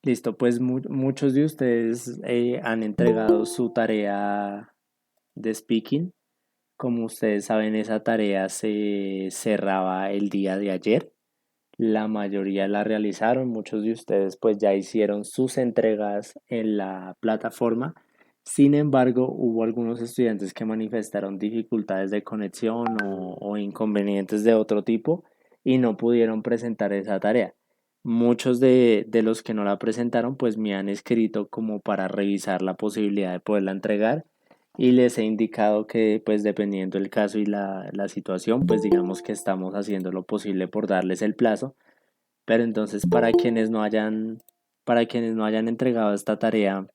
Listo, pues muchos de ustedes han entregado su tarea de speaking. Como ustedes saben, esa tarea se cerraba el día de ayer. La mayoría la realizaron, muchos de ustedes pues ya hicieron sus entregas en la plataforma. Sin embargo, hubo algunos estudiantes que manifestaron dificultades de conexión o inconvenientes de otro tipo y no pudieron presentar esa tarea. Muchos de los que no la presentaron pues me han escrito como para revisar la posibilidad de poderla entregar y les he indicado que pues dependiendo el caso y la situación pues digamos que estamos haciendo lo posible por darles el plazo, pero entonces para quienes no hayan entregado esta tarea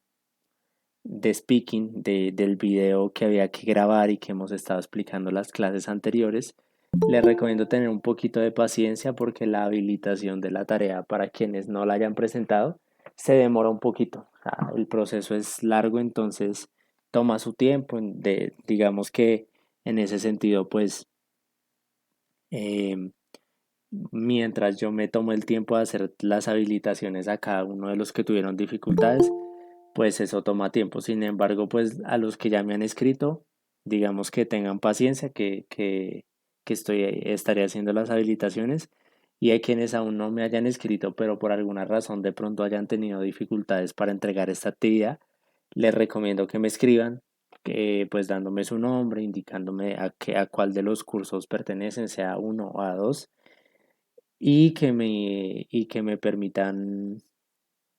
de speaking del video que había que grabar y que hemos estado explicando las clases anteriores, les recomiendo tener un poquito de paciencia porque la habilitación de la tarea para quienes no la hayan presentado se demora un poquito. El proceso es largo, entonces toma su tiempo. Digamos que en ese sentido, pues eh, mientras yo me tomo el tiempo de hacer las habilitaciones a cada uno de los que tuvieron dificultades, pues eso toma tiempo. Sin embargo, pues a los que ya me han escrito, digamos que tengan paciencia, que estaré haciendo las habilitaciones. Y hay quienes aún no me hayan escrito, pero por alguna razón de pronto hayan tenido dificultades para entregar esta actividad, les recomiendo que me escriban, que, pues dándome su nombre, indicándome a cuál de los cursos pertenecen, sea uno o a dos, y que me permitan,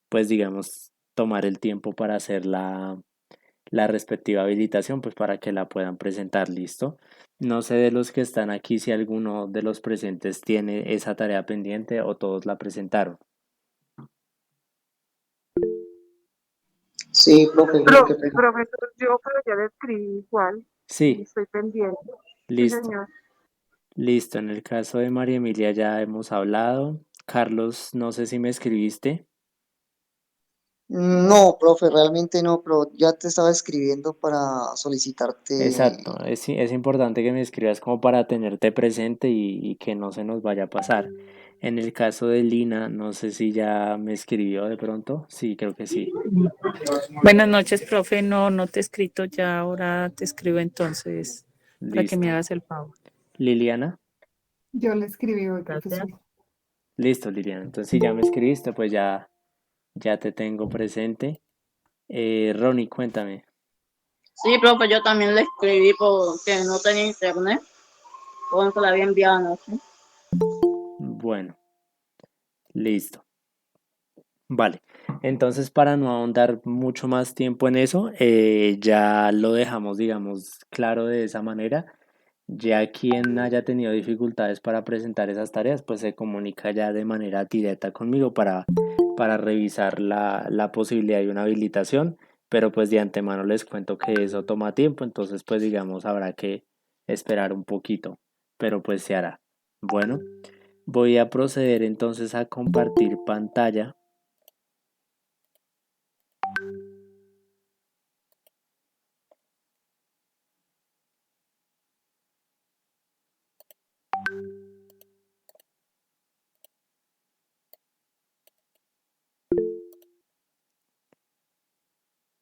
pues digamos, tomar el tiempo para hacer la respectiva habilitación, pues para que la puedan presentar, listo. No sé de los que están aquí si alguno de los presentes tiene esa tarea pendiente o todos la presentaron. Sí, profe, qué pena. Profesor, yo pero ya le escribí igual y Sí, estoy pendiente. Sí, listo. señor. Listo, en el caso de María Emilia ya hemos hablado. Carlos, no sé si me escribiste. No, profe, realmente no, pero ya te estaba escribiendo para solicitarte. Exacto, es importante que me escribas como para tenerte presente y que no se nos vaya a pasar. En el caso de Lina, no sé si ya me escribió de pronto. Sí, creo que sí. Buenas noches, profe. No, no te he escrito ya, ahora te escribo entonces para que me Listo. hagas el favor. Liliana, Yo le escribí hoy, Gracias. profesor. listo, Liliana. Entonces, si ya me escribiste, pues ya te tengo presente. Ronnie, cuéntame. Sí, profe, yo también le escribí porque no tenía internet, porque se la había enviado anoche. Bueno, listo. Vale, entonces para no ahondar mucho más tiempo en eso, ya lo dejamos, digamos, claro de esa manera. Ya quien haya tenido dificultades para presentar esas tareas, pues se comunica ya de manera directa conmigo para revisar la posibilidad de una habilitación, pero pues de antemano les cuento que eso toma tiempo, entonces pues digamos habrá que esperar un poquito, pero pues se hará. Bueno, voy a proceder entonces a compartir pantalla.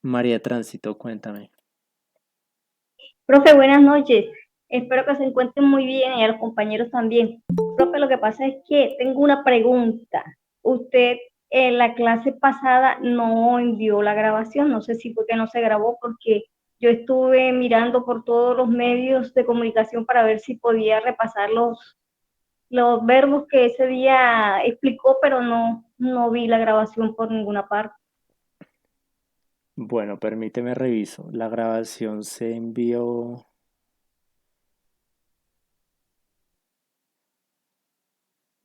María Tránsito, cuéntame. Profe, buenas noches. Espero que se encuentren muy bien y a los compañeros también. Profe, lo que pasa es que tengo una pregunta. Usted en la clase pasada no envió la grabación, no sé si fue que no se grabó porque yo estuve mirando por todos los medios de comunicación para ver si podía repasar los verbos que ese día explicó, pero no vi la grabación por ninguna parte. Bueno, permíteme reviso. La grabación se envió.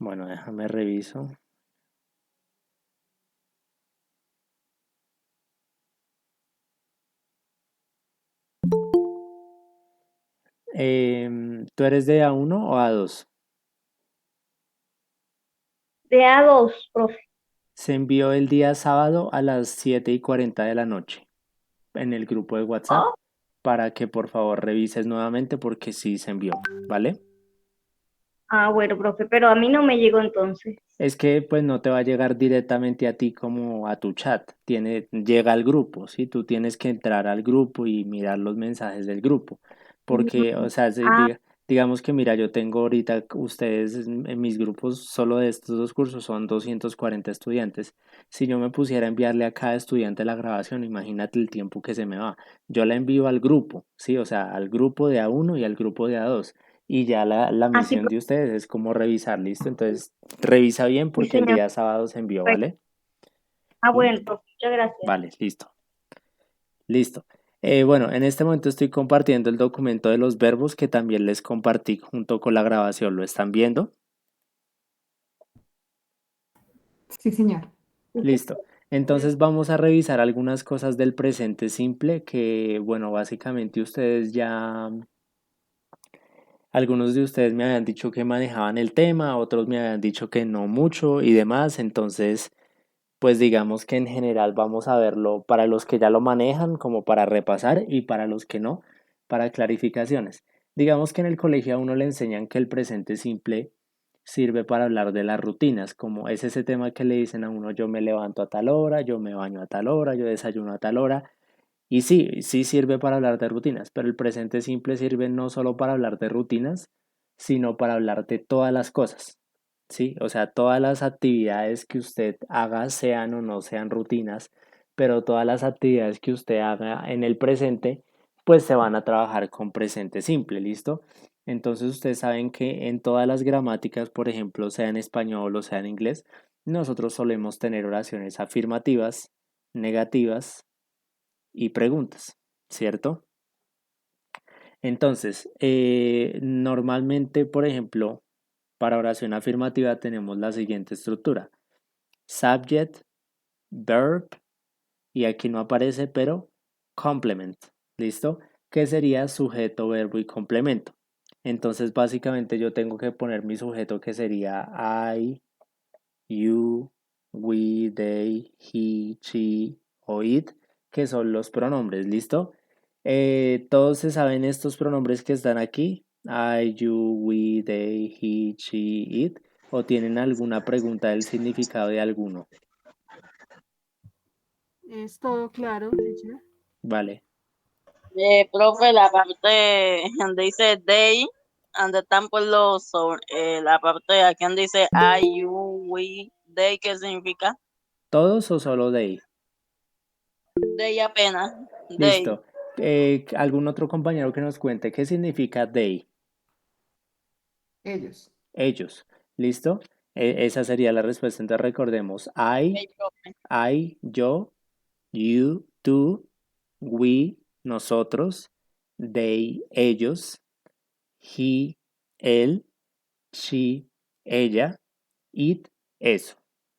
Bueno, déjame reviso. ¿Tú eres de A1 o A2? De A2, profe. Se envió el día sábado a las 7:40 de la noche en el grupo de WhatsApp Oh, para que por favor revises nuevamente porque sí se envió, ¿vale? bueno, profe, pero a mí no me llegó entonces. Es que pues no te va a llegar directamente a ti como a tu chat, llega al grupo, ¿sí? Tú tienes que entrar al grupo y mirar los mensajes del grupo, porque, o sea, Ah, digamos que mira, yo tengo ahorita, ustedes en mis grupos solo de estos dos cursos son 240 estudiantes. Si yo me pusiera a enviarle a cada estudiante la grabación, imagínate el tiempo que se me va. Yo la envío al grupo, ¿sí? O sea, al grupo de A1 y al grupo de A2. Y ya la así, misión de ustedes es como revisar, ¿listo? Entonces, revisa bien sí, porque el señor. día sábado se envió, Pues, ¿vale? ¿Mm? bueno, profe, muchas gracias. Vale, listo. Listo. Bueno, en este momento estoy compartiendo el documento de los verbos que también les compartí junto con la grabación. ¿Lo están viendo? Sí, señor. Listo. Entonces vamos a revisar algunas cosas del presente simple que, bueno, básicamente ustedes ya, algunos de ustedes me habían dicho que manejaban el tema, otros me habían dicho que no mucho y demás. Entonces, pues digamos que en general vamos a verlo para los que ya lo manejan, como para repasar, y para los que no, para clarificaciones. Digamos que en el colegio a uno le enseñan que el presente simple sirve para hablar de las rutinas, como es ese tema que le dicen a uno: yo me levanto a tal hora, yo me baño a tal hora, yo desayuno a tal hora. Y sí, sí sirve para hablar de rutinas, pero el presente simple sirve no solo para hablar de rutinas, sino para hablar de todas las cosas, ¿sí? O sea, todas las actividades que usted haga, sean o no sean rutinas, pero todas las actividades que usted haga en el presente, pues se van a trabajar con presente simple, ¿listo? Entonces ustedes saben que en todas las gramáticas, por ejemplo, sea en español o sea en inglés, nosotros solemos tener oraciones afirmativas, negativas y preguntas, ¿cierto? Entonces, normalmente, por ejemplo, para oración afirmativa tenemos la siguiente estructura: subject, verb, y aquí no aparece, pero complement, ¿listo? Que sería sujeto, verbo y complemento. Entonces, básicamente yo tengo que poner mi sujeto, que sería I, you, we, they, he, she o it, que son los pronombres, ¿listo? Todos se saben estos pronombres que están aquí: I, you, we, they, he, she, it, o tienen alguna pregunta del significado de alguno. Es todo claro, teacher. Vale. Profe, la parte donde dice they, donde están por los sobre, la parte aquí donde dice I, you, we, they, ¿qué significa? ¿Todos o solo they? They apenas, they. Listo. ¿Algún otro compañero que nos cuente qué significa they? Ellos. Ellos. ¿Listo? Esa sería la respuesta. Entonces recordemos: Ok, profe. yo, you, tú, we, nosotros, they, ellos, he, él, she, ella, it, eso.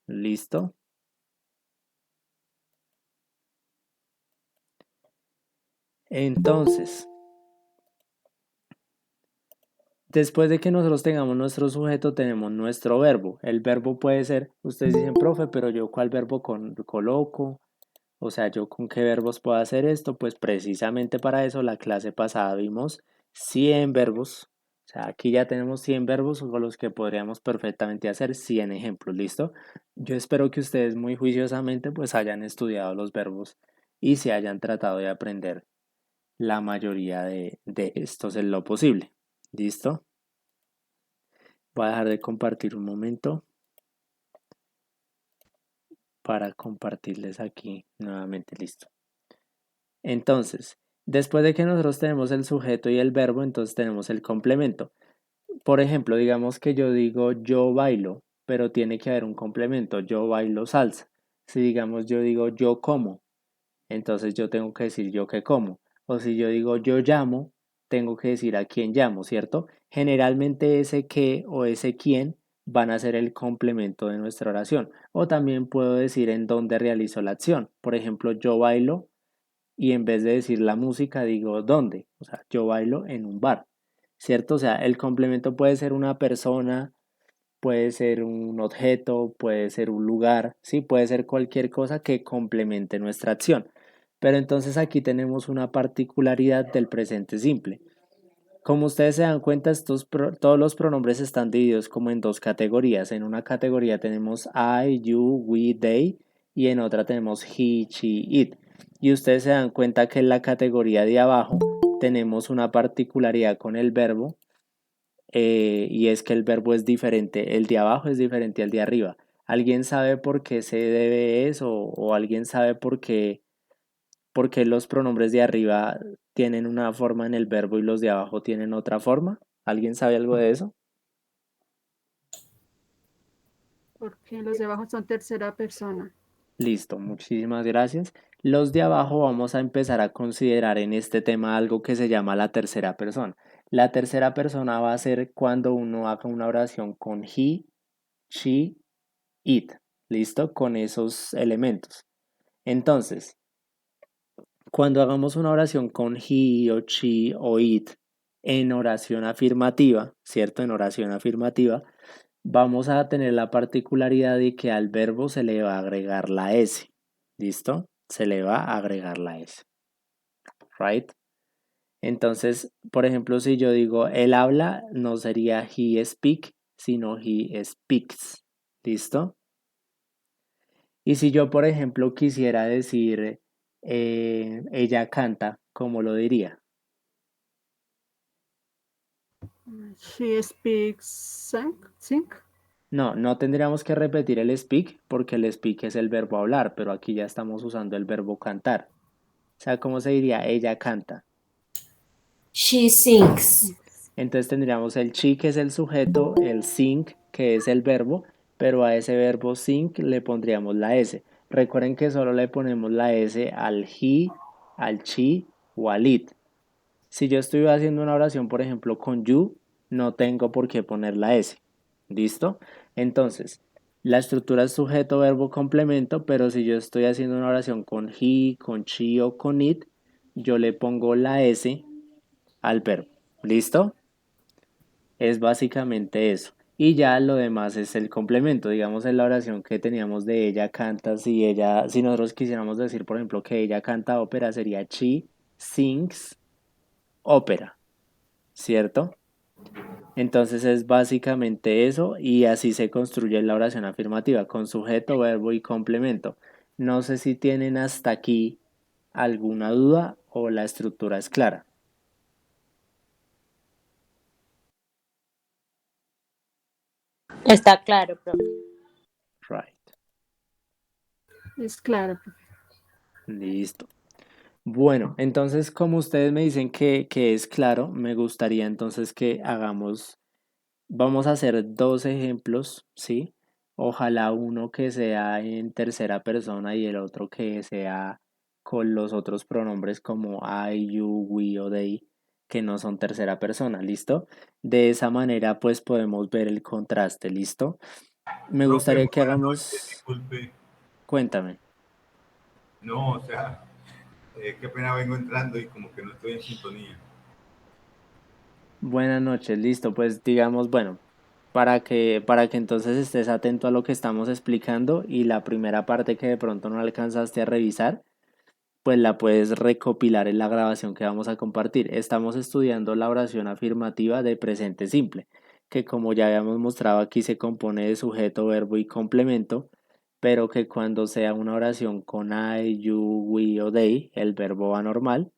¿Listo? Entonces, después de que nosotros tengamos nuestro sujeto, tenemos nuestro verbo. El verbo puede ser, ustedes dicen: profe, pero yo ¿cuál verbo coloco? O sea, ¿yo con qué verbos puedo hacer esto? Pues precisamente para eso la clase pasada vimos 100 verbos. O sea, aquí ya tenemos 100 verbos con los que podríamos perfectamente hacer 100 ejemplos, ¿listo? Yo espero que ustedes muy juiciosamente pues hayan estudiado los verbos y se hayan tratado de aprender la mayoría de estos en lo posible. ¿Listo? Voy a dejar de compartir un momento para compartirles aquí nuevamente. Listo. Entonces, después de que nosotros tenemos el sujeto y el verbo, entonces tenemos el complemento. Por ejemplo, digamos que yo digo yo bailo, pero tiene que haber un complemento: yo bailo salsa. Si digamos yo digo yo como, entonces yo tengo que decir yo que como. O si yo digo yo llamo, tengo que decir a quién llamo, ¿cierto? Generalmente ese qué o ese quién van a ser el complemento de nuestra oración. O también puedo decir en dónde realizo la acción. Por ejemplo, yo bailo, y en vez de decir la música digo dónde. O sea, yo bailo en un bar, ¿cierto? O sea, el complemento puede ser una persona, puede ser un objeto, puede ser un lugar, ¿sí? Puede ser cualquier cosa que complemente nuestra acción. Pero entonces aquí tenemos una particularidad del presente simple. Como ustedes se dan cuenta, todos los pronombres están divididos como en dos categorías. En una categoría tenemos I, you, we, they, y en otra tenemos he, she, it. Y ustedes se dan cuenta que en la categoría de abajo tenemos una particularidad con el verbo, y es que el verbo es diferente. El de abajo es diferente al de arriba. ¿Alguien sabe por qué se debe eso? ¿O alguien sabe por qué los pronombres de arriba tienen una forma en el verbo y los de abajo tienen otra forma? ¿Alguien sabe algo de eso? Porque los de abajo son tercera persona. Listo, muchísimas gracias. Los de abajo vamos a empezar a considerar en este tema algo que se llama la tercera persona. La tercera persona va a ser cuando uno haga una oración con he, she, it. ¿Listo? Con esos elementos. Entonces, cuando hagamos una oración con he o she o it en oración afirmativa, ¿cierto? En oración afirmativa, vamos a tener la particularidad de que al verbo se le va a agregar la S. ¿Listo? Se le va a agregar la S. ¿Right? Entonces, por ejemplo, si yo digo él habla, no sería he speak, sino he speaks. ¿Listo? Y si yo, por ejemplo, quisiera decir ella canta, ¿cómo lo diría? She speaks sing. No, no tendríamos que repetir el speak porque el speak es el verbo hablar, pero aquí ya estamos usando el verbo cantar. O sea, ¿cómo se diría? Ella canta. She sings. Entonces tendríamos el she, que es el sujeto, el sing, que es el verbo, pero a ese verbo sing le pondríamos la S. Recuerden que solo le ponemos la S al he, al she o al it. Si yo estoy haciendo una oración, por ejemplo, con you, no tengo por qué poner la S. ¿Listo? Entonces, la estructura es sujeto, verbo, complemento, pero si yo estoy haciendo una oración con he, con she o con it, yo le pongo la S al verbo. ¿Listo? Es básicamente eso. Y ya lo demás es el complemento. Digamos, en la oración que teníamos de ella canta, si nosotros quisiéramos decir, por ejemplo, que ella canta ópera, sería she sings ópera, ¿cierto? Entonces es básicamente eso y así se construye la oración afirmativa con sujeto, verbo y complemento. No sé si tienen hasta aquí alguna duda o la estructura es clara. Está claro, profe. Right. Es claro, profe. Listo. Bueno, entonces como ustedes me dicen que es claro, me gustaría entonces que vamos a hacer dos ejemplos, ¿sí? Ojalá uno que sea en tercera persona y el otro que sea con los otros pronombres como I, you, we o they, que no son tercera persona, ¿listo? De esa manera pues podemos ver el contraste, ¿listo? Me gustaría que hagamos... Disculpe. Cuéntame. No, o sea, qué pena vengo entrando y como que no estoy en sintonía. Buenas noches, listo, pues digamos, bueno, para que entonces estés atento a lo que estamos explicando y la primera parte que de pronto no alcanzaste a revisar, pues la puedes recopilar en la grabación que vamos a compartir. Estamos estudiando la oración afirmativa de presente simple, que como ya habíamos mostrado aquí se compone de sujeto, verbo y complemento, pero que cuando sea una oración con I, you, we o they, el verbo va normal,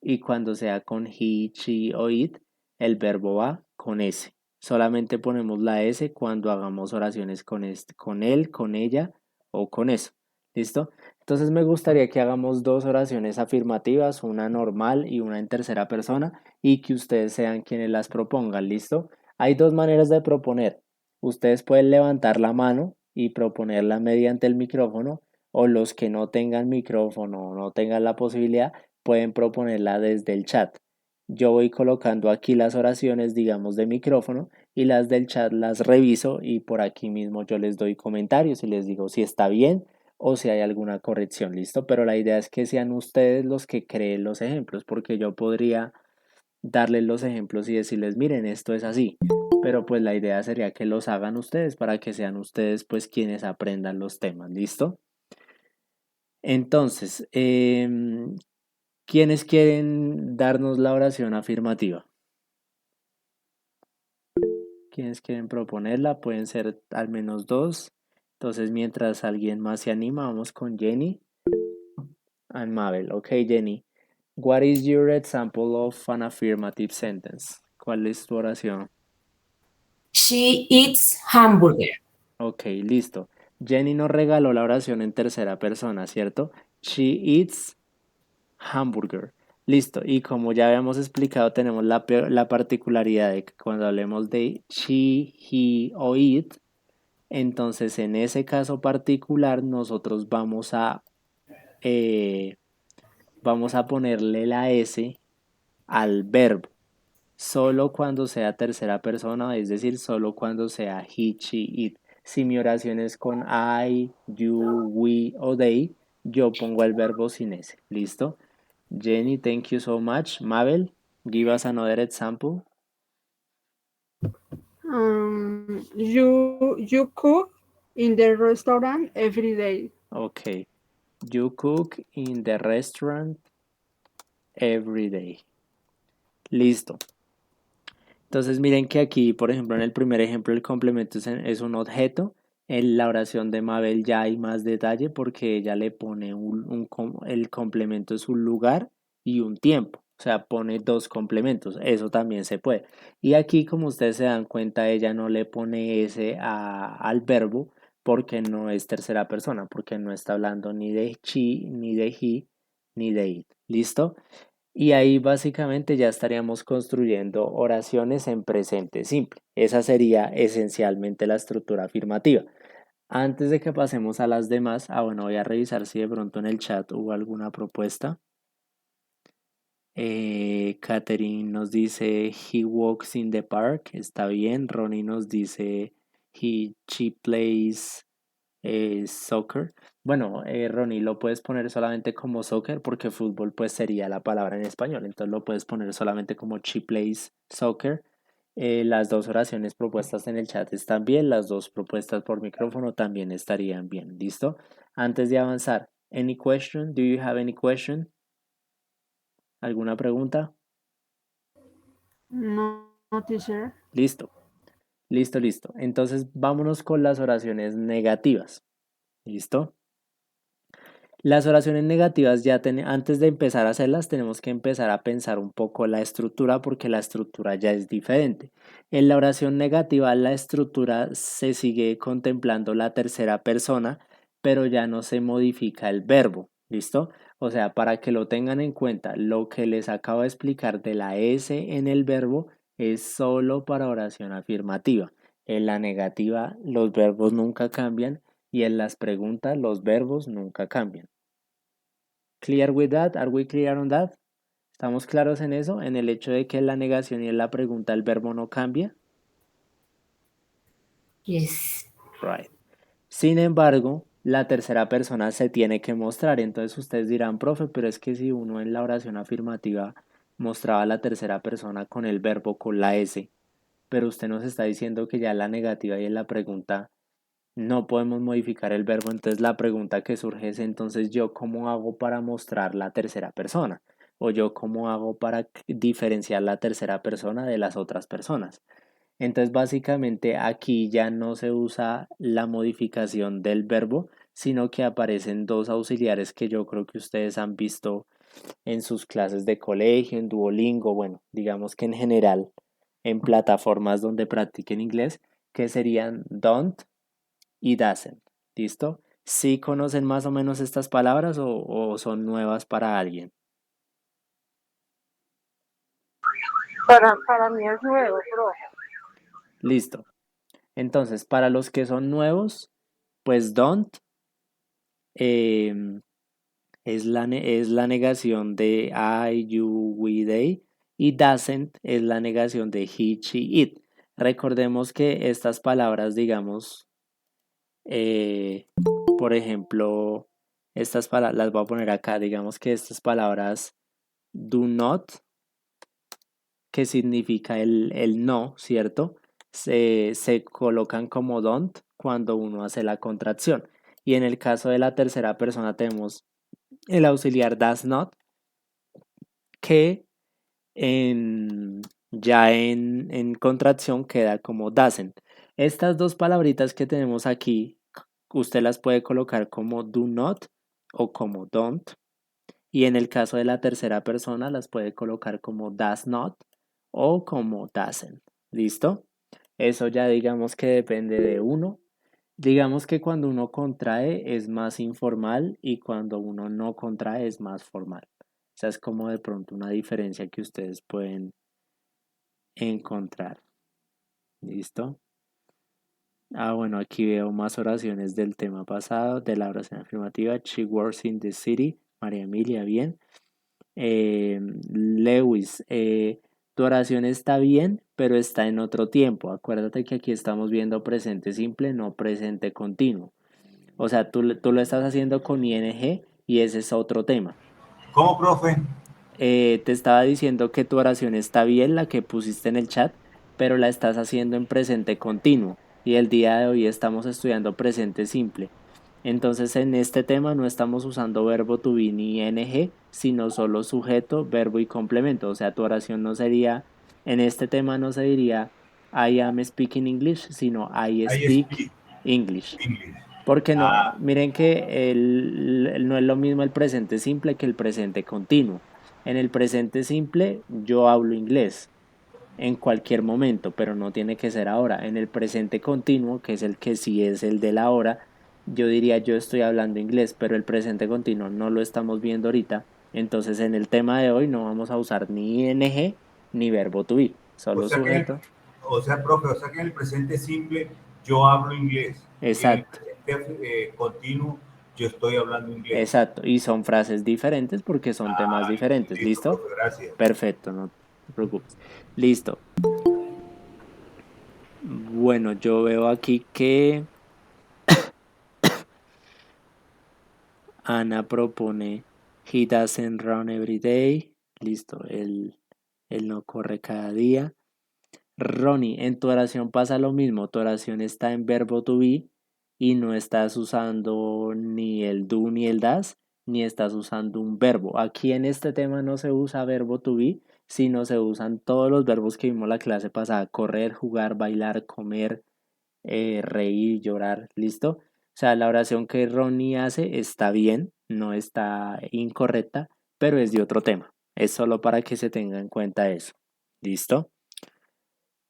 y cuando sea con he, she o it, el verbo va con S. Solamente ponemos la S cuando hagamos oraciones con él, con ella o con eso. ¿Listo? Entonces me gustaría que hagamos dos oraciones afirmativas, una normal y una en tercera persona, y que ustedes sean quienes las propongan. ¿Listo? Hay dos maneras de proponer. Ustedes pueden levantar la mano y proponerla mediante el micrófono, o los que no tengan micrófono o no tengan la posibilidad, pueden proponerla desde el chat. Yo voy colocando aquí las oraciones, digamos, de micrófono y las del chat las reviso y por aquí mismo yo les doy comentarios y les digo si está bien o si hay alguna corrección, ¿listo? Pero la idea es que sean ustedes los que creen los ejemplos, porque yo podría darles los ejemplos y decirles, miren, esto es así, pero pues la idea sería que los hagan ustedes para que sean ustedes pues quienes aprendan los temas, ¿listo? Entonces, ¿quiénes quieren darnos la oración afirmativa? ¿Quiénes quieren proponerla? Pueden ser al menos dos. Entonces, mientras alguien más se anima, vamos con Jenny and Mabel. Ok, Jenny. What is your example of an affirmative sentence? ¿Cuál es tu oración? She eats hamburger. Ok, listo. Jenny nos regaló la oración en tercera persona, ¿cierto? She eats hamburger. Listo. Y como ya habíamos explicado, tenemos la particularidad de que cuando hablemos de she, he o it, entonces en ese caso particular nosotros vamos a ponerle la S al verbo. Solo cuando sea tercera persona, es decir, solo cuando sea he, she, it. Si mi oración es con I, you, we o they, yo pongo el verbo sin S. ¿Listo? Jenny, thank you so much. Mabel, give us another example. You cook in the restaurant every day. Okay. You cook in the restaurant every day. Listo. Entonces miren que aquí, por ejemplo, en el primer ejemplo, el complemento es un objeto. En la oración de Mabel ya hay más detalle porque ella le pone el complemento es un lugar y un tiempo. O sea, pone dos complementos. Eso también se puede. Y aquí, como ustedes se dan cuenta, ella no le pone ese al verbo porque no es tercera persona, porque no está hablando ni de she, ni de he, ni de it. ¿Listo? Y ahí básicamente ya estaríamos construyendo oraciones en presente simple. Esa sería esencialmente la estructura afirmativa. Antes de que pasemos a las demás, bueno, voy a revisar si de pronto en el chat hubo alguna propuesta. Catherine nos dice, he walks in the park, está bien. Ronnie nos dice, she plays soccer. Bueno, Ronnie, lo puedes poner solamente como soccer porque fútbol pues sería la palabra en español, entonces lo puedes poner solamente como she plays soccer. Las dos oraciones propuestas en el chat están bien, las dos propuestas por micrófono también estarían bien, ¿listo? Antes de avanzar, any question? Do you have any question? ¿Alguna pregunta? No, teacher. Listo. Listo. Entonces vámonos con las oraciones negativas. ¿Listo? Las oraciones negativas antes de empezar a hacerlas tenemos que empezar a pensar un poco la estructura porque la estructura ya es diferente. En la oración negativa la estructura se sigue contemplando la tercera persona, pero ya no se modifica el verbo. ¿Listo? O sea, para que lo tengan en cuenta, lo que les acabo de explicar de la S en el verbo es solo para oración afirmativa. En la negativa los verbos nunca cambian y en las preguntas los verbos nunca cambian. Clear with that? Are we clear on that? ¿Estamos claros en eso? En el hecho de que en la negación y en la pregunta el verbo no cambia. Yes. Right. Sin embargo, la tercera persona se tiene que mostrar. Entonces ustedes dirán, profe, pero es que si uno en la oración afirmativa mostraba la tercera persona con el verbo con la S, pero usted nos está diciendo que ya en la negativa y en la pregunta no podemos modificar el verbo, entonces la pregunta que surge es entonces yo cómo hago para mostrar la tercera persona o yo cómo hago para diferenciar la tercera persona de las otras personas. Entonces básicamente aquí ya no se usa la modificación del verbo, sino que aparecen dos auxiliares que yo creo que ustedes han visto en sus clases de colegio, en Duolingo, bueno, digamos que en general en plataformas donde practiquen inglés, que serían don't y doesn't. ¿Listo? ¿Sí conocen más o menos estas palabras o son nuevas para alguien? Para mí es nuevo, profe. Listo. Entonces, para los que son nuevos, pues don't es la negación de I, you, we, they y doesn't es la negación de he, she, it. Recordemos que estas palabras, digamos, por ejemplo, estas palabras las voy a poner acá, digamos que estas palabras do not, que significa el no, ¿cierto? Se colocan como don't cuando uno hace la contracción. Y en el caso de la tercera persona tenemos el auxiliar does not, que en Ya en contracción queda como doesn't. Estas dos palabritas que tenemos aquí, usted las puede colocar como do not o como don't. Y en el caso de la tercera persona las puede colocar como does not o como doesn't. ¿Listo? Eso ya digamos que depende de uno. Digamos que cuando uno contrae es más informal y cuando uno no contrae es más formal. O sea, es como de pronto una diferencia que ustedes pueden encontrar. ¿Listo? Bueno, aquí veo más oraciones del tema pasado, de la oración afirmativa. She works in the city. María Emilia, bien. Lewis, tu oración está bien, pero está en otro tiempo. Acuérdate que aquí estamos viendo presente simple, no presente continuo. O sea, tú lo estás haciendo con ing y ese es otro tema. ¿Cómo, profe? Te estaba diciendo que tu oración está bien, la que pusiste en el chat, pero la estás haciendo en presente continuo. Y el día de hoy estamos estudiando presente simple. Entonces en este tema no estamos usando verbo to be ni ing, sino solo sujeto, verbo y complemento. O sea, tu oración no sería, en este tema no se diría I am speaking English, sino I I speak speak English. English. Porque no, Ah, miren que no es lo mismo el presente simple que el presente continuo. En el presente simple yo hablo inglés en cualquier momento, pero no tiene que ser ahora. En el presente continuo, que es el que sí es el de la hora, yo diría yo estoy hablando inglés, pero el presente continuo no lo estamos viendo ahorita. Entonces en el tema de hoy no vamos a usar ni ing ni verbo to be, o solo sea que en sujeto. profe, o sea que en el presente simple yo hablo inglés. Y en el Exacto. presente continuo yo estoy hablando inglés. Exacto, y son frases diferentes porque son temas diferentes, Listo, ¿listo? profe, gracias. Perfecto, no te preocupes. Listo. Bueno, yo veo aquí que Ana propone He doesn't run every day. Listo, él no corre cada día. Ronnie, en tu oración pasa lo mismo. Tu oración está en verbo to be y no estás usando ni el do ni el das, ni estás usando un verbo. Aquí en este tema no se usa verbo to be, sino se usan todos los verbos que vimos la clase pasada. Correr, jugar, bailar, comer, reír, llorar. ¿Listo? O sea, la oración que Ronnie hace está bien, no está incorrecta, pero es de otro tema. Es solo para que se tenga en cuenta eso. ¿Listo?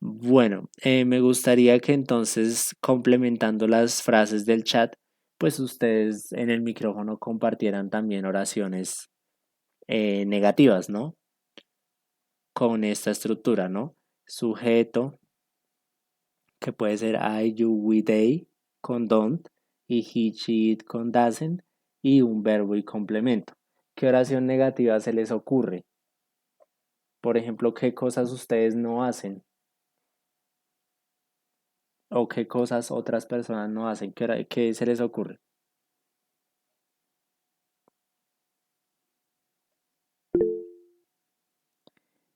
Bueno, me gustaría que entonces, complementando las frases del chat, pues ustedes en el micrófono compartieran también oraciones negativas, ¿no? Con esta estructura, ¿no? Sujeto, que puede ser I, you, we, they, con don't, y he, she, it con doesn't, y un verbo y complemento. ¿Qué oración negativa se les ocurre? Por ejemplo, ¿qué cosas ustedes no hacen? ¿O qué cosas otras personas no hacen? ¿Qué se les ocurre?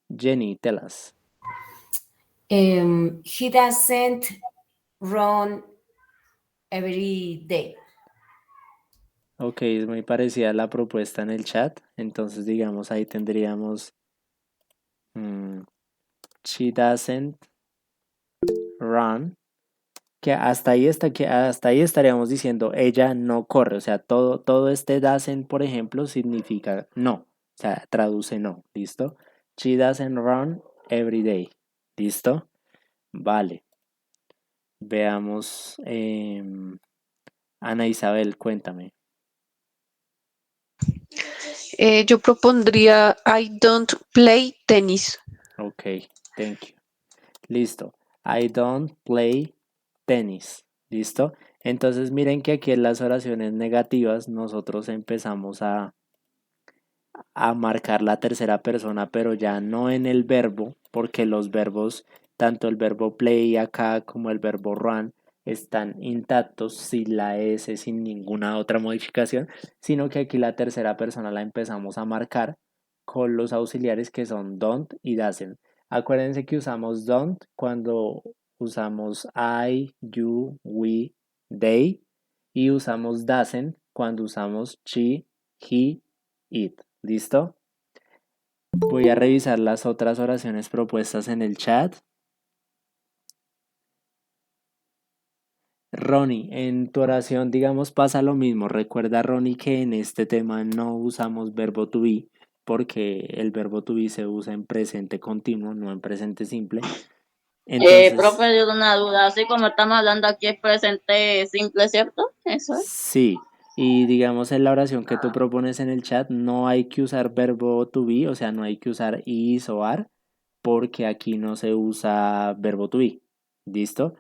Jenny, tell us. He doesn't run every day. Ok, es muy parecida a la propuesta en el chat. Entonces, digamos, ahí tendríamos she doesn't run. Que hasta ahí estaríamos diciendo ella no corre. O sea, todo este doesn't, por ejemplo, significa no. O sea, traduce no. ¿Listo? She doesn't run every day. ¿Listo? Vale. Veamos. Ana Isabel, cuéntame. Yo propondría I don't play tennis. Ok, thank you. Listo. I don't play tennis. ¿Listo? Entonces miren que aquí en las oraciones negativas nosotros empezamos a marcar la tercera persona, pero ya no en el verbo, porque los verbos, tanto el verbo play acá como el verbo run, están intactos sin la S, sin ninguna otra modificación, sino que aquí la tercera persona la empezamos a marcar con los auxiliares que son don't y doesn't. Acuérdense que usamos don't cuando usamos I, you, we, they, y usamos doesn't cuando usamos she, he, it. ¿Listo? Voy a revisar las otras oraciones propuestas en el chat. Ronnie, en tu oración, digamos, pasa lo mismo. Recuerda, Ronnie, que en este tema no usamos verbo to be, porque el verbo to be se usa en presente continuo, no en presente simple. Entonces, Profe, yo tengo una duda, así como estamos hablando aquí es presente simple, ¿cierto? Eso es. sí. Y digamos, en la oración que tú propones en el chat, no hay que usar verbo to be, o sea, no hay que usar is o are, porque aquí no se usa verbo to be. ¿Listo?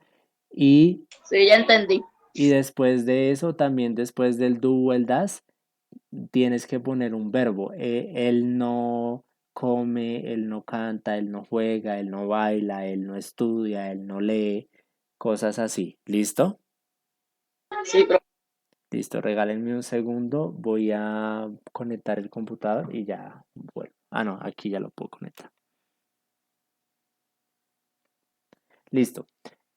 Y Sí, ya entendí. Y después de eso, también después del do o el das, tienes que poner un verbo. Él no come, él no canta, él no juega, él no baila, él no estudia, él no lee, cosas así. ¿Listo? Sí, profe. Listo, regálenme un segundo. Voy a conectar el computador y ya vuelvo. Ah, no, aquí ya lo puedo conectar. Listo.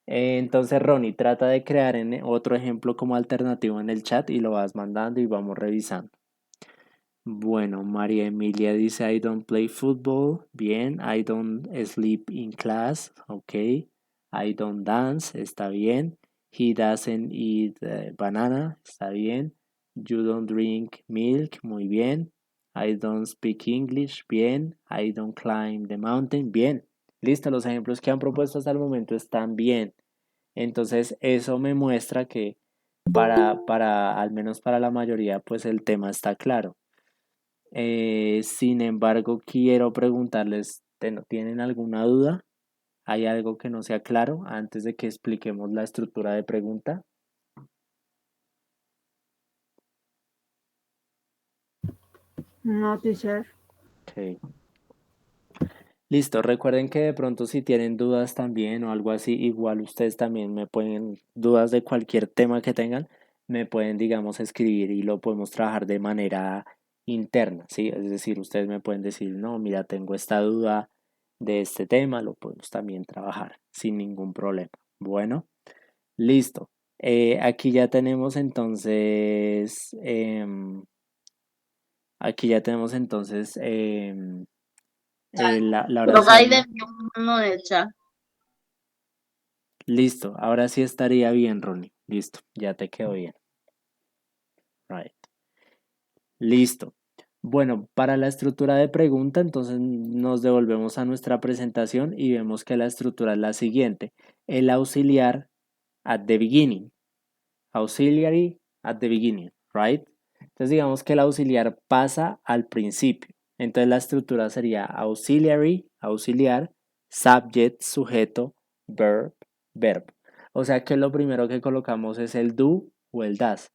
Entonces, Ronnie, trata de crear otro ejemplo como alternativo en el chat y lo vas mandando y vamos revisando. Bueno, María Emilia dice, I don't play football. Bien. I don't sleep in class. Ok. I don't dance. Está bien. He doesn't eat banana. Está bien. You don't drink milk. Muy bien. I don't speak English. Bien. I don't climb the mountain. Bien. Listo, los ejemplos que han propuesto hasta el momento están bien. Entonces, eso me muestra que al menos para la mayoría, pues el tema está claro. Sin embargo, quiero preguntarles, ¿tienen alguna duda? ¿Hay algo que no sea claro antes de que expliquemos la estructura de pregunta? No, teacher. Ok. Listo, recuerden que de pronto si tienen dudas también o algo así, igual ustedes también me pueden, dudas de cualquier tema que tengan, me pueden, digamos, escribir y lo podemos trabajar de manera interna, ¿sí? Es decir, ustedes me pueden decir, no, mira, tengo esta duda de este tema, lo podemos también trabajar sin ningún problema. Bueno, listo. Aquí ya tenemos entonces, aquí ya tenemos entonces la Pero ahí oración. envió uno de chat. Listo, ahora sí estaría bien, Ronnie. Listo, ya te quedó bien. Right. Listo. Bueno, para la estructura de pregunta, entonces nos devolvemos a nuestra presentación y vemos que la estructura es la siguiente. El auxiliar at the beginning. Auxiliary at the beginning, right? Entonces digamos que el auxiliar pasa al principio. Entonces la estructura sería auxiliary, auxiliar, subject, sujeto, verb, verbo. O sea que lo primero que colocamos es el do o el das.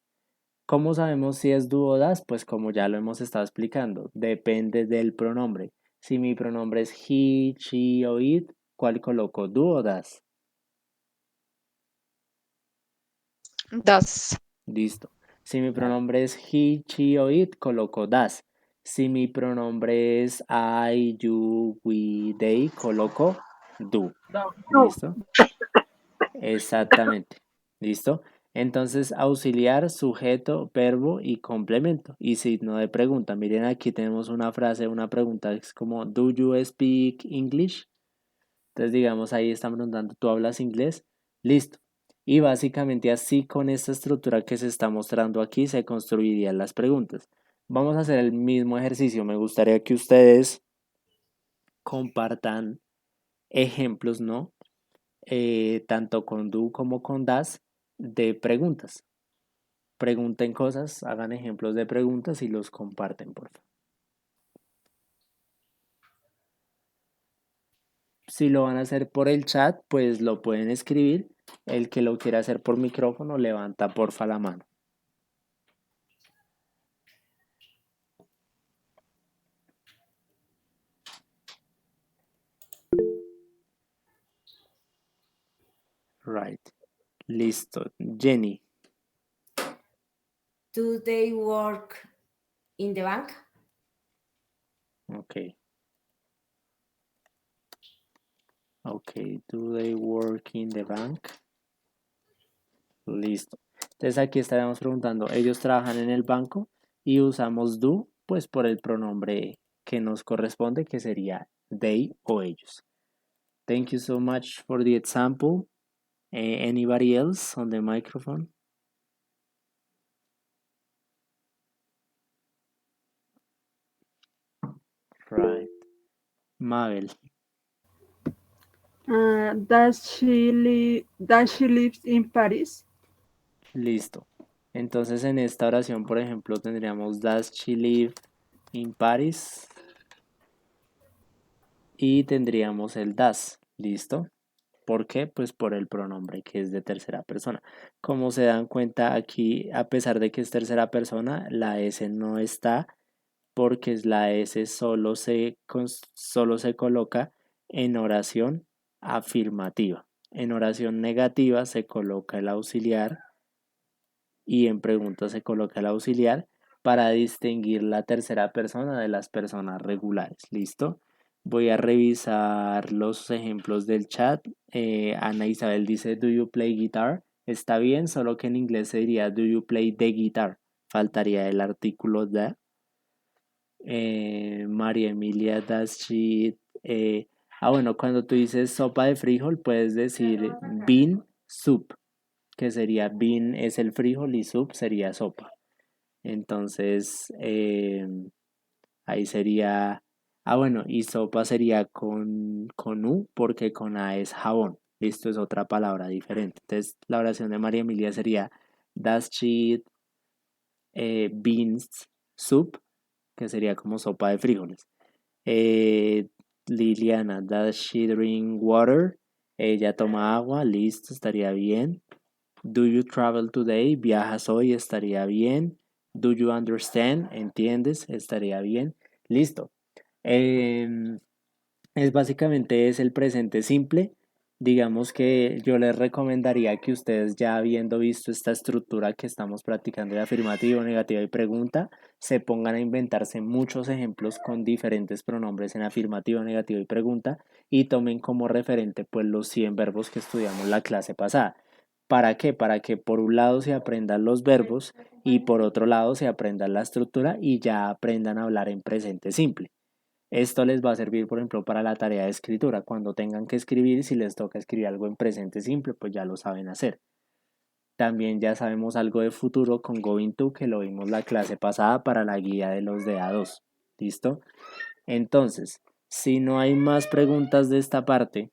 ¿Cómo sabemos si es do o das? Pues como ya lo hemos estado explicando, depende del pronombre. Si mi pronombre es he, she o it, ¿cuál coloco? ¿Do o das? Das. Listo. Si mi pronombre es he, she o it, coloco das. Si mi pronombre es I, you, we, they, coloco do. ¿Listo? Exactamente. ¿Listo? Entonces, auxiliar, sujeto, verbo y complemento. Y signo de pregunta. Miren, aquí tenemos una frase, una pregunta, es como, ¿Do you speak English? Entonces, digamos, ahí están preguntando, ¿tú hablas inglés? Listo. Y básicamente así con esta estructura que se está mostrando aquí se construirían las preguntas. Vamos a hacer el mismo ejercicio. Me gustaría que ustedes compartan ejemplos, ¿no? Tanto con do como con das de preguntas. Pregunten cosas, hagan ejemplos de preguntas y los comparten, por favor. Si lo van a hacer por el chat, pues lo pueden escribir. El que lo quiera hacer por micrófono, levanta porfa la mano. Right. Listo. Jenny. Do they work in the bank? Ok. Ok. Do they work in the bank? Listo. Entonces aquí estaremos preguntando, ¿ellos trabajan en el banco? Y usamos do, pues por el pronombre que nos corresponde, que sería they o ellos. Thank you so much for the example. Anybody else on the microphone? Right. Mabel. Does she lives in Paris? Listo. Entonces en esta oración, por ejemplo, tendríamos Does she live in Paris? Y tendríamos el does. ¿Listo? ¿Por qué? Pues por el pronombre que es de tercera persona. Como se dan cuenta aquí, a pesar de que es tercera persona, la S no está porque la S solo se coloca en oración afirmativa. En oración negativa se coloca el auxiliar y en pregunta se coloca el auxiliar para distinguir la tercera persona de las personas regulares. ¿Listo? Voy a revisar los ejemplos del chat. Ana Isabel dice, ¿Do you play guitar? Está bien, solo que en inglés se diría, ¿Do you play the guitar? Faltaría el artículo the. María Emilia, does she... bueno, cuando tú dices sopa de frijol, puedes decir bean soup, que sería bean es el frijol y soup sería sopa. Entonces, ahí sería... bueno, y sopa sería con U, porque con A es jabón. Esto es otra palabra diferente. Entonces, la oración de María Emilia sería, does she eat beans soup? Que sería como sopa de frijoles. Liliana, does she drink water? Ella toma agua, listo, estaría bien. Do you travel today? ¿Viajas hoy? Estaría bien. Do you understand? ¿Entiendes? Estaría bien. Listo. Básicamente es el presente simple. Digamos que yo les recomendaría que ustedes, ya habiendo visto esta estructura que estamos practicando de afirmativo, negativa y pregunta, se pongan a inventarse muchos ejemplos con diferentes pronombres en afirmativo, negativo y pregunta y tomen como referente pues los 100 verbos que estudiamos la clase pasada. ¿Para qué? Para que por un lado se aprendan los verbos y por otro lado se aprendan la estructura y ya aprendan a hablar en presente simple. Esto les va a servir, por ejemplo, para la tarea de escritura. Cuando tengan que escribir, si les toca escribir algo en presente simple, pues ya lo saben hacer. También ya sabemos algo de futuro con Going To, que lo vimos la clase pasada para la guía de los de A2. ¿Listo? Entonces, si no hay más preguntas de esta parte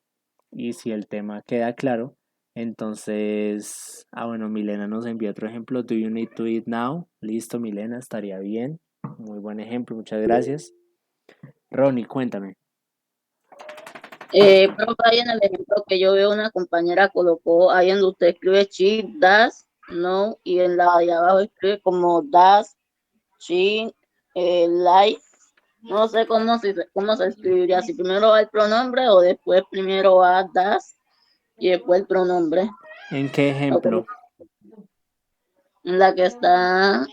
y si el tema queda claro, entonces, bueno, Milena nos envió otro ejemplo. Do you need to eat now? Listo, Milena, estaría bien. Muy buen ejemplo, muchas gracias. Ronnie, cuéntame. Pero ahí en el ejemplo que yo veo, una compañera colocó ahí donde usted escribe she, does, no, y en la de abajo escribe como does, she, like. No sé cómo se escribiría, si primero va el pronombre o después primero va does y después el pronombre. ¿En qué ejemplo? En la que está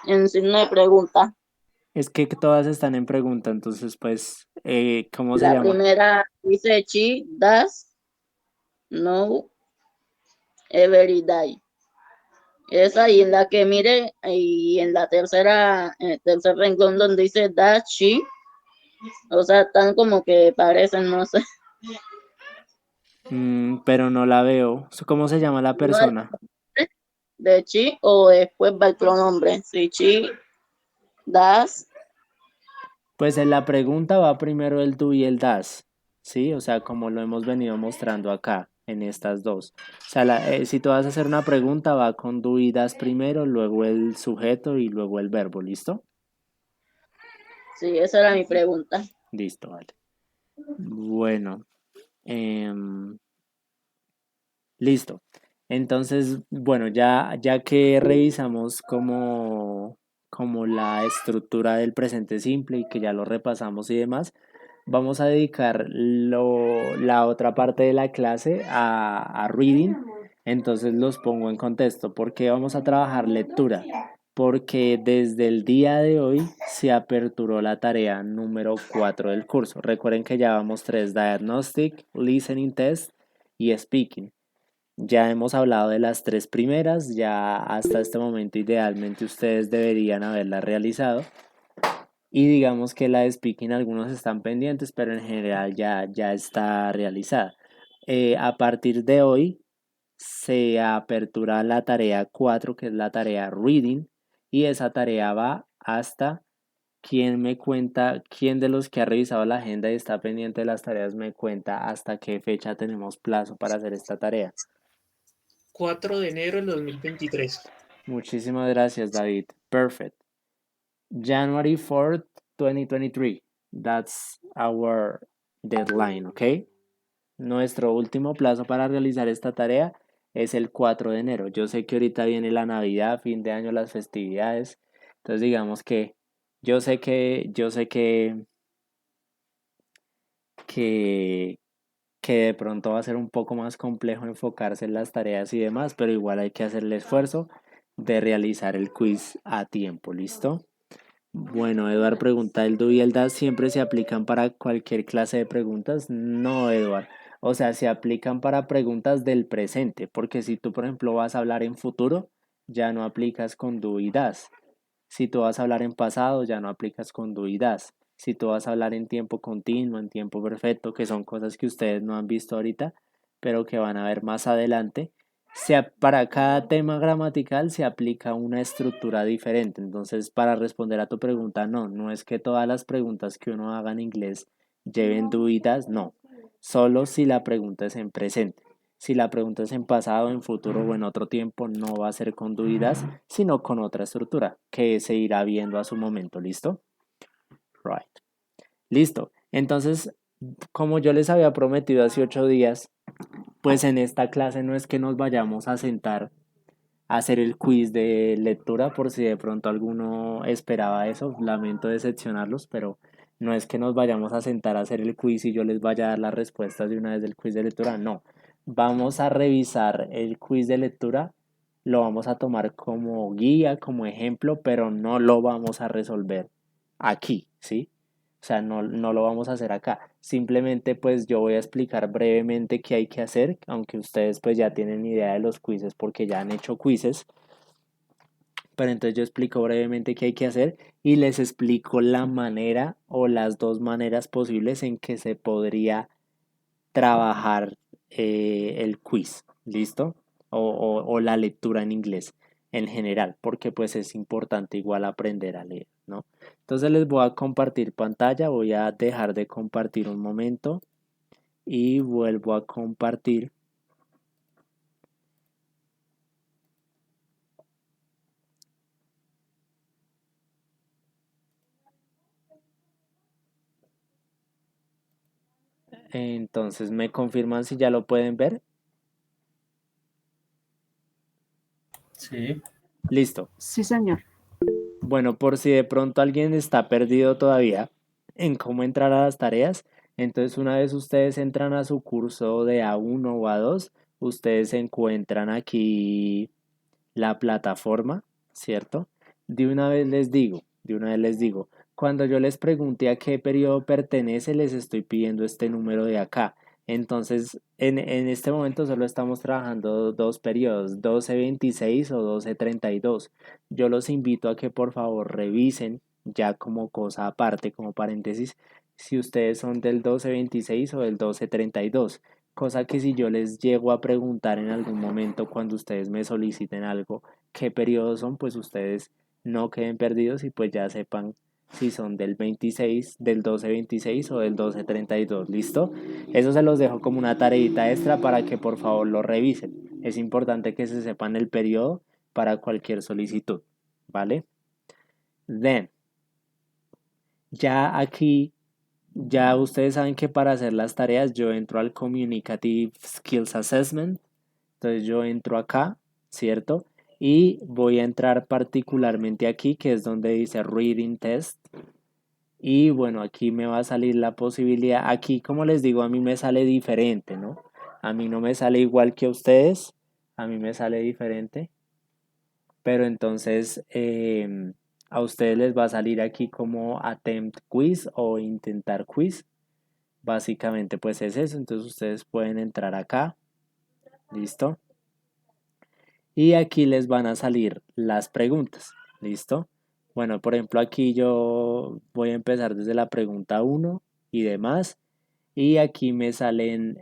en signo de pregunta. Es que todas están en pregunta, entonces pues, ¿cómo se La llama? primera dice she, does, no, every day. Esa, y en la que mire, y en la tercera, en el tercer renglón donde dice does she, o sea, están como que parecen, no sé. Pero no la veo. ¿Cómo se llama la persona? De she o después va el pronombre. Si she, does. Pues en la pregunta va primero el do y el das, ¿sí? O sea, como lo hemos venido mostrando acá, en estas dos. O sea, si tú vas a hacer una pregunta, va con do y das primero, luego el sujeto y luego el verbo, ¿listo? Sí, esa era mi pregunta. Listo, vale. Bueno. Listo. Entonces, bueno, ya que revisamos como la estructura del presente simple y que ya lo repasamos y demás, vamos a dedicar la otra parte de la clase a reading. Entonces los pongo en contexto. ¿Por qué vamos a trabajar lectura? Porque desde el día de hoy se aperturó la tarea número 4 del curso. Recuerden que ya vamos 3: Diagnostic, Listening Test y Speaking. Ya hemos hablado de las 3 primeras, ya hasta este momento idealmente ustedes deberían haberlas realizado. Y digamos que la de speaking algunos están pendientes, pero en general ya está realizada. A partir de hoy se apertura la tarea 4, que es la tarea reading, y esa tarea va hasta quién de los que ha revisado la agenda y está pendiente de las tareas me cuenta hasta qué fecha tenemos plazo para hacer esta tarea. 4 de enero del 2023. Muchísimas gracias, David. Perfect. January 4th, 2023. That's our deadline, ¿ok? Nuestro último plazo para realizar esta tarea es el 4 de enero. Yo sé que ahorita viene la Navidad, fin de año, las festividades. Entonces digamos que yo sé que, que de pronto va a ser un poco más complejo enfocarse en las tareas y demás, pero igual hay que hacer el esfuerzo de realizar el quiz a tiempo, ¿listo? Bueno, Eduard pregunta, ¿el do y el das siempre se aplican para cualquier clase de preguntas? No, Eduard. O sea, se aplican para preguntas del presente, porque si tú, por ejemplo, vas a hablar en futuro, ya no aplicas con do y das. Si tú vas a hablar en pasado, ya no aplicas con do y das. Si tú vas a hablar en tiempo continuo, en tiempo perfecto, que son cosas que ustedes no han visto ahorita, pero que van a ver más adelante, para cada tema gramatical se aplica una estructura diferente. Entonces, para responder a tu pregunta, no es que todas las preguntas que uno haga en inglés lleven do y das, no. Solo si la pregunta es en presente. Si la pregunta es en pasado, en futuro o en otro tiempo, no va a ser con do y das, sino con otra estructura que se irá viendo a su momento. ¿Listo? Right. Listo. Entonces, como yo les había prometido hace 8 días, pues en esta clase no es que nos vayamos a sentar a hacer el quiz de lectura, por si de pronto alguno esperaba eso. Lamento decepcionarlos, pero no es que nos vayamos a sentar a hacer el quiz y yo les vaya a dar las respuestas de una vez del quiz de lectura. No. Vamos a revisar el quiz de lectura, lo vamos a tomar como guía, como ejemplo, pero no lo vamos a resolver aquí, ¿sí? O sea, no lo vamos a hacer acá. Simplemente pues yo voy a explicar brevemente qué hay que hacer, aunque ustedes pues ya tienen idea de los quizzes porque ya han hecho quizzes. Pero entonces yo explico brevemente qué hay que hacer y les explico la manera o las dos maneras posibles en que se podría trabajar el quiz, ¿listo? O la lectura en inglés en general, porque pues es importante igual aprender a leer, ¿no? Entonces les voy a compartir pantalla, voy a dejar de compartir un momento y vuelvo a compartir. Entonces, ¿me confirman si ya lo pueden ver? Sí. Listo. Sí, señor. Bueno, por si de pronto alguien está perdido todavía en cómo entrar a las tareas, entonces una vez ustedes entran a su curso de A1 o A2, ustedes encuentran aquí la plataforma, ¿cierto? De una vez les digo, cuando yo les pregunté a qué periodo pertenece, les estoy pidiendo este número de acá. Entonces, en este momento solo estamos trabajando dos periodos, 1226 o 1232. Yo los invito a que por favor revisen ya como cosa aparte, como paréntesis, si ustedes son del 1226 o del 1232. Cosa que si yo les llego a preguntar en algún momento cuando ustedes me soliciten algo, qué periodos son, pues ustedes no queden perdidos y pues ya sepan si son del 26, del 1226 o del 1232. ¿Listo? Eso se los dejo como una tareita extra para que por favor lo revisen. Es importante que se sepan el periodo para cualquier solicitud. ¿Vale? Then, ya aquí, ya ustedes saben que para hacer las tareas yo entro al Communicative Skills Assessment. Entonces yo entro acá, ¿cierto? Y voy a entrar particularmente aquí, que es donde dice Reading Test. Y bueno, aquí me va a salir la posibilidad. Aquí, como les digo, a mí me sale diferente, ¿no? A mí no me sale igual que a ustedes. A mí me sale diferente. Pero entonces a ustedes les va a salir aquí como Attempt Quiz o Intentar Quiz. Básicamente pues es eso. Entonces ustedes pueden entrar acá. ¿Listo? Y aquí les van a salir las preguntas. ¿Listo? Bueno, por ejemplo, aquí yo voy a empezar desde la pregunta 1 y demás. Y aquí me salen,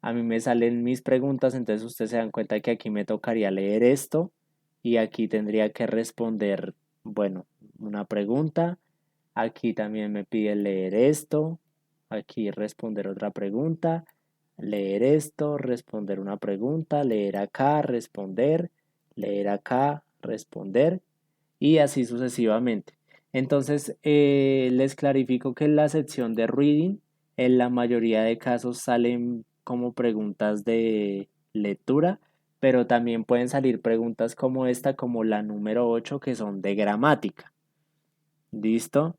a mí me salen mis preguntas, entonces ustedes se dan cuenta que aquí me tocaría leer esto y aquí tendría que responder, bueno, una pregunta. Aquí también me pide leer esto, aquí responder otra pregunta, leer esto, responder una pregunta, leer acá, leer acá, responder y así sucesivamente. Entonces, les clarifico que en la sección de reading, en la mayoría de casos salen como preguntas de lectura, pero también pueden salir preguntas como esta, como la número 8, que son de gramática. ¿Listo?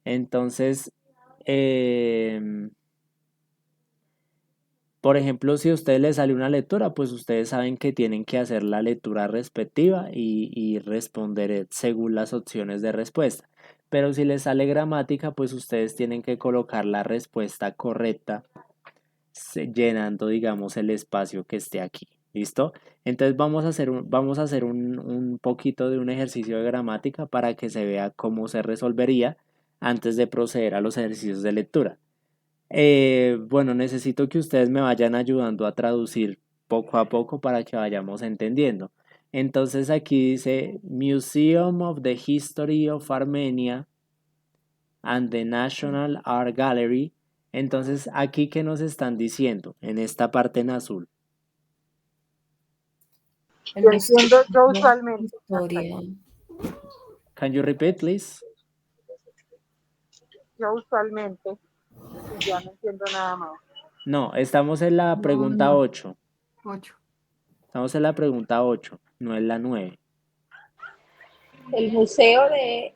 Entonces, por ejemplo, si a ustedes les sale una lectura, pues ustedes saben que tienen que hacer la lectura respectiva y responder según las opciones de respuesta. Pero si les sale gramática, pues ustedes tienen que colocar la respuesta correcta llenando, digamos, el espacio que esté aquí. ¿Listo? Entonces vamos a hacer un poquito de un ejercicio de gramática para que se vea cómo se resolvería antes de proceder a los ejercicios de lectura. Bueno, necesito que ustedes me vayan ayudando a traducir poco a poco para que vayamos entendiendo. Entonces aquí dice Museum of the History of Armenia and the National Art Gallery. Entonces, aquí, ¿qué nos están diciendo en esta parte en azul? El museo entiendo yo de usualmente. historia. Can you repeat, please? Yo usualmente. Ya no entiendo nada más. No, estamos en la pregunta 8. 8. Estamos en la pregunta 8, no en la 9. El Museo de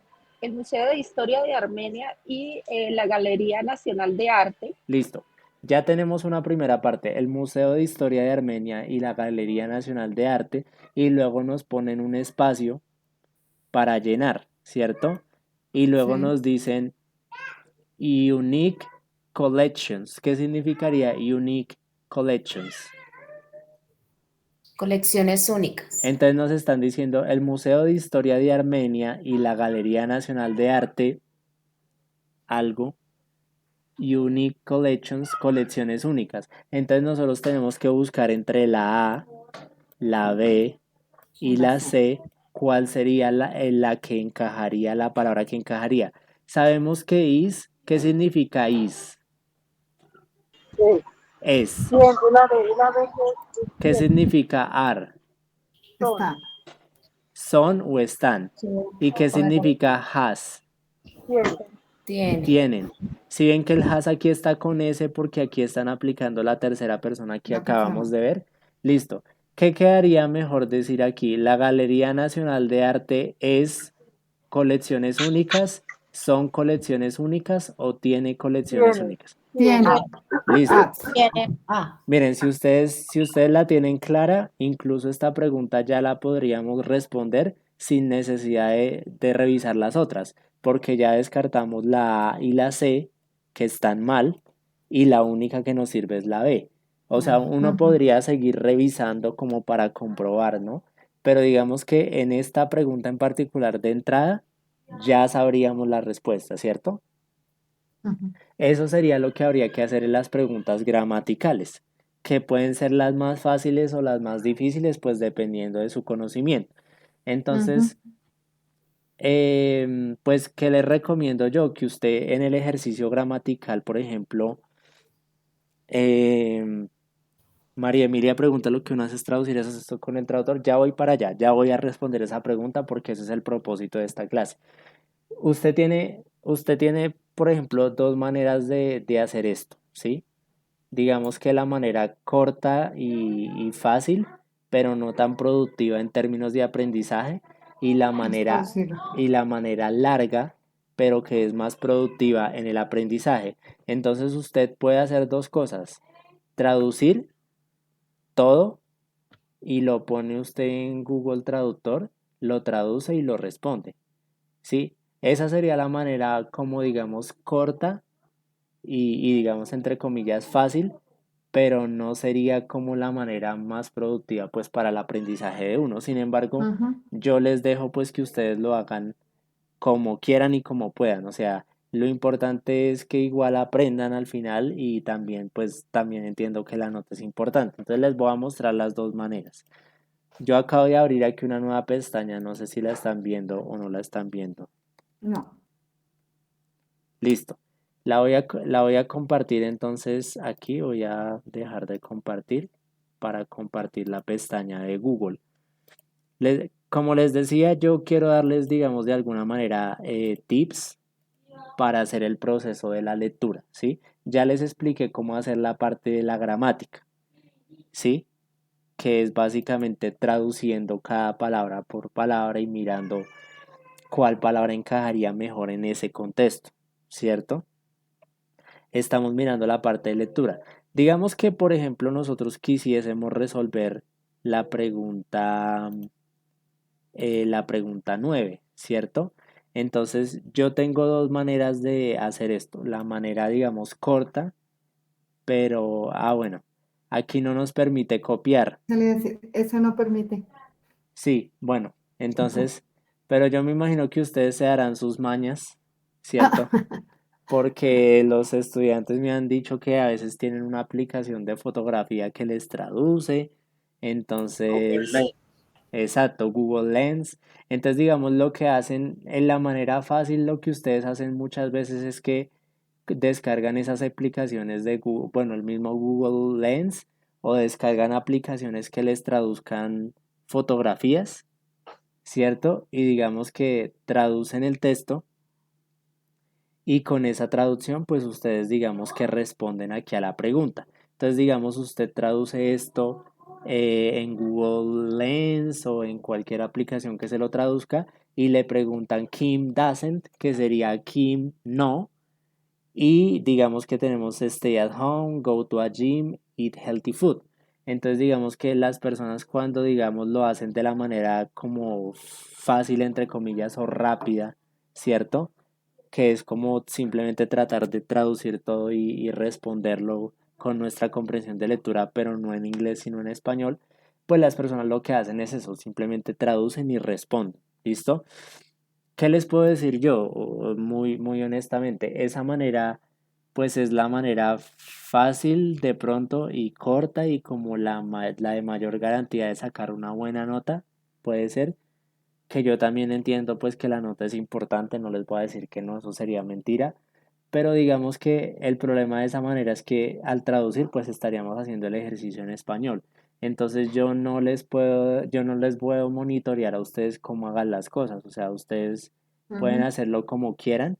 Historia de Armenia y la Galería Nacional de Arte. Listo. Ya tenemos una primera parte, el Museo de Historia de Armenia y la Galería Nacional de Arte, y luego nos ponen un espacio para llenar, ¿cierto? Y luego Sí. nos dicen Unique Collections. ¿Qué significaría Unique Collections? Colecciones únicas. Entonces nos están diciendo el Museo de Historia de Armenia y la Galería Nacional de Arte, algo, Unique Collections, colecciones únicas. Entonces nosotros tenemos que buscar entre la A, la B y la C cuál sería la que encajaría, la palabra que encajaría. Sabemos que is, ¿qué significa is? Es. Bien, una vez ¿Qué significa are? Está. Son o están. ¿Y qué significa has? Tiene. Tienen. Si ven que el has aquí está con S porque aquí están aplicando la tercera persona que acabamos de ver. Listo. ¿Qué quedaría mejor decir aquí? ¿La Galería Nacional de Arte es colecciones únicas? ¿Son colecciones únicas o tiene colecciones únicas? Tiene. Listo. Tiene. Miren, si ustedes la tienen clara, incluso esta pregunta ya la podríamos responder sin necesidad de revisar las otras, porque ya descartamos la A y la C, que están mal, y la única que nos sirve es la B. O sea, uno podría seguir revisando como para comprobar, ¿no? Pero digamos que en esta pregunta en particular de entrada, ya sabríamos la respuesta, ¿cierto? Eso sería lo que habría que hacer en las preguntas gramaticales, que pueden ser las más fáciles o las más difíciles, pues dependiendo de su conocimiento. Entonces, pues, ¿qué les recomiendo yo? Que usted en el ejercicio gramatical, por ejemplo, María Emilia pregunta lo que uno hace es traducir esto con el traductor. Ya voy para allá, ya voy a responder esa pregunta porque ese es el propósito de esta clase. Usted tiene, por ejemplo, dos maneras de hacer esto, ¿sí? Digamos que la manera corta y fácil, pero no tan productiva en términos de aprendizaje, y la manera larga, pero que es más productiva en el aprendizaje. Entonces usted puede hacer dos cosas: traducir todo y lo pone usted en Google Traductor, lo traduce y lo responde, ¿sí? Esa sería la manera como digamos corta y digamos entre comillas fácil, pero no sería como la manera más productiva pues para el aprendizaje de uno. Sin embargo, Ujú. yo les dejo pues que ustedes lo hagan como quieran y como puedan. O sea, lo importante es que igual aprendan al final y también pues también entiendo que la nota es importante. Entonces les voy a mostrar las dos maneras. Yo acabo de abrir aquí una nueva pestaña, no sé si la están viendo o no la están viendo. No. Listo. La voy a compartir entonces aquí. Voy a dejar de compartir para compartir la pestaña de Google. Como les decía, yo quiero darles, digamos, de alguna manera tips para hacer el proceso de la lectura, ¿sí? Ya les expliqué cómo hacer la parte de la gramática, ¿sí? Que es básicamente traduciendo cada palabra por palabra y mirando cuál palabra encajaría mejor en ese contexto, ¿cierto? Estamos mirando la parte de lectura. Digamos que, por ejemplo, nosotros quisiésemos resolver la pregunta 9, ¿cierto? Entonces, yo tengo dos maneras de hacer esto. La manera, digamos, corta, pero, bueno, aquí no nos permite copiar. Eso no permite. Sí, bueno, entonces, pero yo me imagino que ustedes se darán sus mañas, ¿cierto? Porque los estudiantes me han dicho que a veces tienen una aplicación de fotografía que les traduce, entonces, exacto, Google Lens. Entonces, digamos, lo que hacen en la manera fácil, lo que ustedes hacen muchas veces es que descargan esas aplicaciones de Google, bueno, el mismo Google Lens, o descargan aplicaciones que les traduzcan fotografías, ¿cierto? Y digamos que traducen el texto y con esa traducción, pues ustedes digamos que responden aquí a la pregunta. Entonces, digamos, usted traduce esto en Google Lens o en cualquier aplicación que se lo traduzca y le preguntan Kim doesn't, que sería Kim no. Y digamos que tenemos stay at home, go to a gym, eat healthy food. Entonces digamos que las personas cuando digamos lo hacen de la manera como fácil entre comillas o rápida, ¿cierto? Que es como simplemente tratar de traducir todo y responderlo con nuestra comprensión de lectura, pero no en inglés, sino en español, pues las personas lo que hacen es eso, simplemente traducen y responden, ¿listo? ¿Qué les puedo decir yo? Muy, muy honestamente, esa manera, pues es la manera fácil de pronto y corta y como la de mayor garantía de sacar una buena nota, puede ser que yo también entiendo pues que la nota es importante, no les voy a decir que no, eso sería mentira, pero digamos que el problema de esa manera es que al traducir pues estaríamos haciendo el ejercicio en español. Entonces yo no les puedo monitorear a ustedes cómo hagan las cosas, o sea, ustedes pueden Ujú. hacerlo como quieran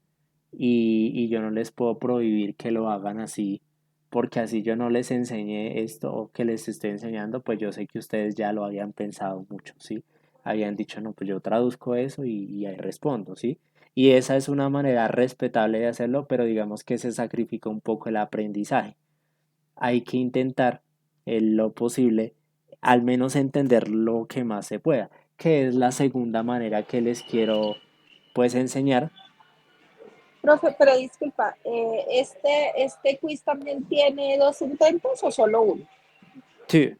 y yo no les puedo prohibir que lo hagan así, porque así yo no les enseñé esto o que les esté enseñando, pues yo sé que ustedes ya lo habían pensado mucho, ¿sí? Habían dicho, no, pues yo traduzco eso y ahí respondo, ¿sí? Y esa es una manera respetable de hacerlo, pero digamos que se sacrifica un poco el aprendizaje. Hay que intentar en lo posible, al menos entender lo que más se pueda, que es la segunda manera que les quiero pues enseñar. Profe, pero disculpa, ¿este quiz también tiene 2 intentos o solo uno? Sí,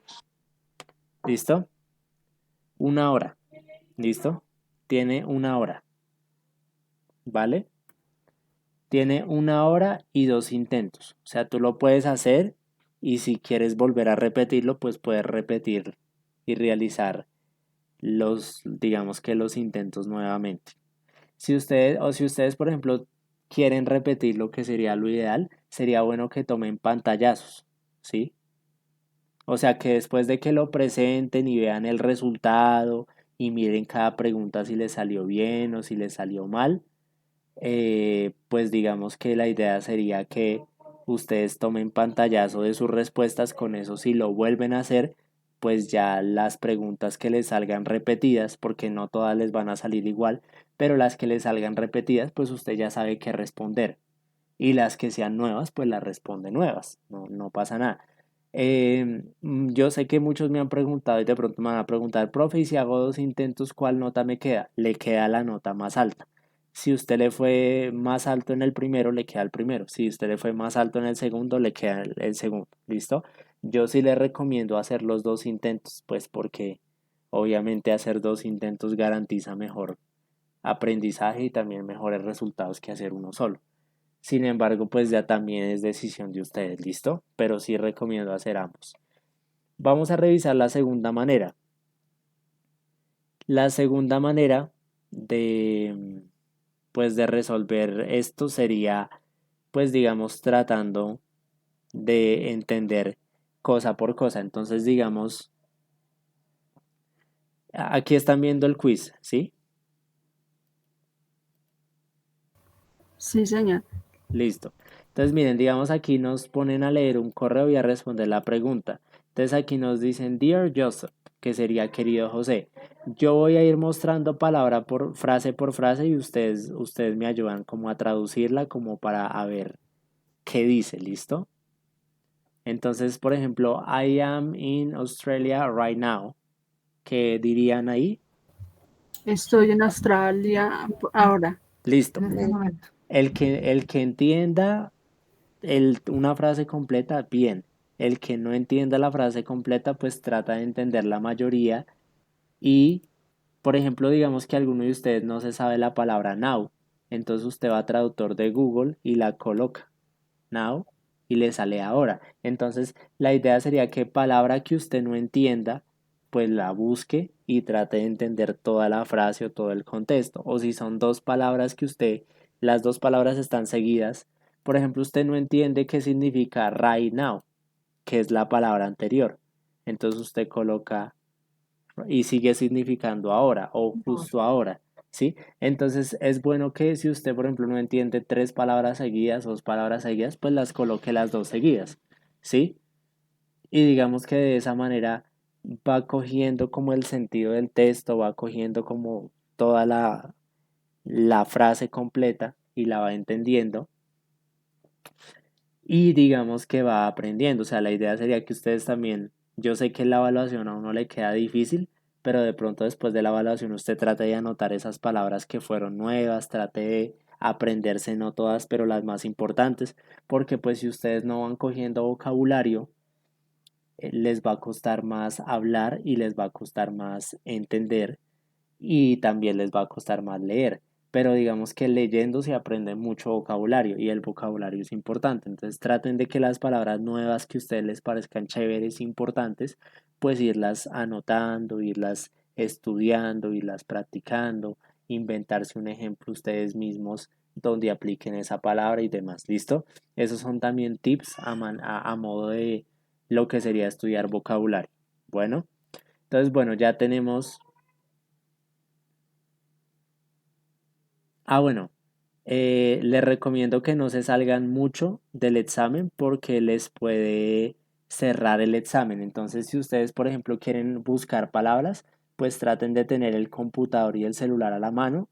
¿listo? 1 hora, ¿listo? Tiene 1 hora, ¿vale? Tiene 1 hora y 2 intentos. O sea, tú lo puedes hacer y si quieres volver a repetirlo, pues puedes repetir y realizar digamos que los intentos nuevamente. Si ustedes, por ejemplo, quieren repetir lo que sería lo ideal, sería bueno que tomen pantallazos, ¿sí? O sea, que después de que lo presenten y vean el resultado y miren cada pregunta si les salió bien o si les salió mal, pues digamos que la idea sería que ustedes tomen pantallazo de sus respuestas, con eso si lo vuelven a hacer, pues ya las preguntas que les salgan repetidas, porque no todas les van a salir igual, pero las que les salgan repetidas, pues usted ya sabe qué responder. Y las que sean nuevas, pues las responde nuevas, no pasa nada. Yo sé que muchos me han preguntado y de pronto me van a preguntar, profe, y si hago 2 intentos, ¿cuál nota me queda? Le queda la nota más alta. Si usted le fue más alto en el primero, le queda el primero. Si usted le fue más alto en el segundo, le queda el segundo. ¿Listo? Yo sí le recomiendo hacer los dos intentos, pues porque obviamente hacer dos intentos garantiza mejor aprendizaje y también mejores resultados que hacer uno solo. Sin embargo, pues ya también es decisión de ustedes, ¿listo? Pero sí recomiendo hacer ambos. Vamos a revisar la segunda manera. La segunda manera de, pues, de resolver esto sería, pues digamos, tratando de entender cosa por cosa. Entonces, digamos, aquí están viendo el quiz, ¿sí? Sí, señor. Listo. Entonces, miren, digamos aquí nos ponen a leer un correo y a responder la pregunta. Entonces aquí nos dicen Dear Joseph, que sería querido José. Yo voy a ir mostrando palabra por frase y ustedes me ayudan como a traducirla como para a ver qué dice, ¿listo? Entonces, por ejemplo, I am in Australia right now. ¿Qué dirían ahí? Estoy en Australia ahora, Listo. en este momento. El que entienda una frase completa, bien. El que no entienda la frase completa, pues trata de entender la mayoría. Y, por ejemplo, digamos que alguno de ustedes no se sabe la palabra now. Entonces usted va a traductor de Google y la coloca now y le sale ahora. Entonces, la idea sería que palabra que usted no entienda, pues la busque y trate de entender toda la frase o todo el contexto. O si son dos palabras las dos palabras están seguidas, por ejemplo, usted no entiende qué significa right now, que es la palabra anterior. Entonces usted coloca y sigue significando ahora o justo ahora, ¿sí? Entonces es bueno que si usted, por ejemplo, no entiende tres palabras seguidas o dos palabras seguidas, pues las coloque las dos seguidas, ¿sí? Y digamos que de esa manera va cogiendo como el sentido del texto, va cogiendo como toda la frase completa y la va entendiendo y digamos que va aprendiendo. O sea, la idea sería que ustedes también, yo sé que la evaluación a uno le queda difícil, pero de pronto después de la evaluación usted trate de anotar esas palabras que fueron nuevas, trate de aprenderse no todas, pero las más importantes, porque pues si ustedes no van cogiendo vocabulario, les va a costar más hablar y les va a costar más entender y también les va a costar más leer. Pero digamos que leyendo se aprende mucho vocabulario y el vocabulario es importante. Entonces traten de que las palabras nuevas que a ustedes les parezcan chéveres, importantes, pues irlas anotando, irlas estudiando, irlas practicando, inventarse un ejemplo ustedes mismos donde apliquen esa palabra y demás. ¿Listo? Esos son también tips a modo de lo que sería estudiar vocabulario. Bueno, entonces bueno, ya tenemos. Bueno, les recomiendo que no se salgan mucho del examen porque les puede cerrar el examen. Entonces, si ustedes, por ejemplo, quieren buscar palabras, pues traten de tener el computador y el celular a la mano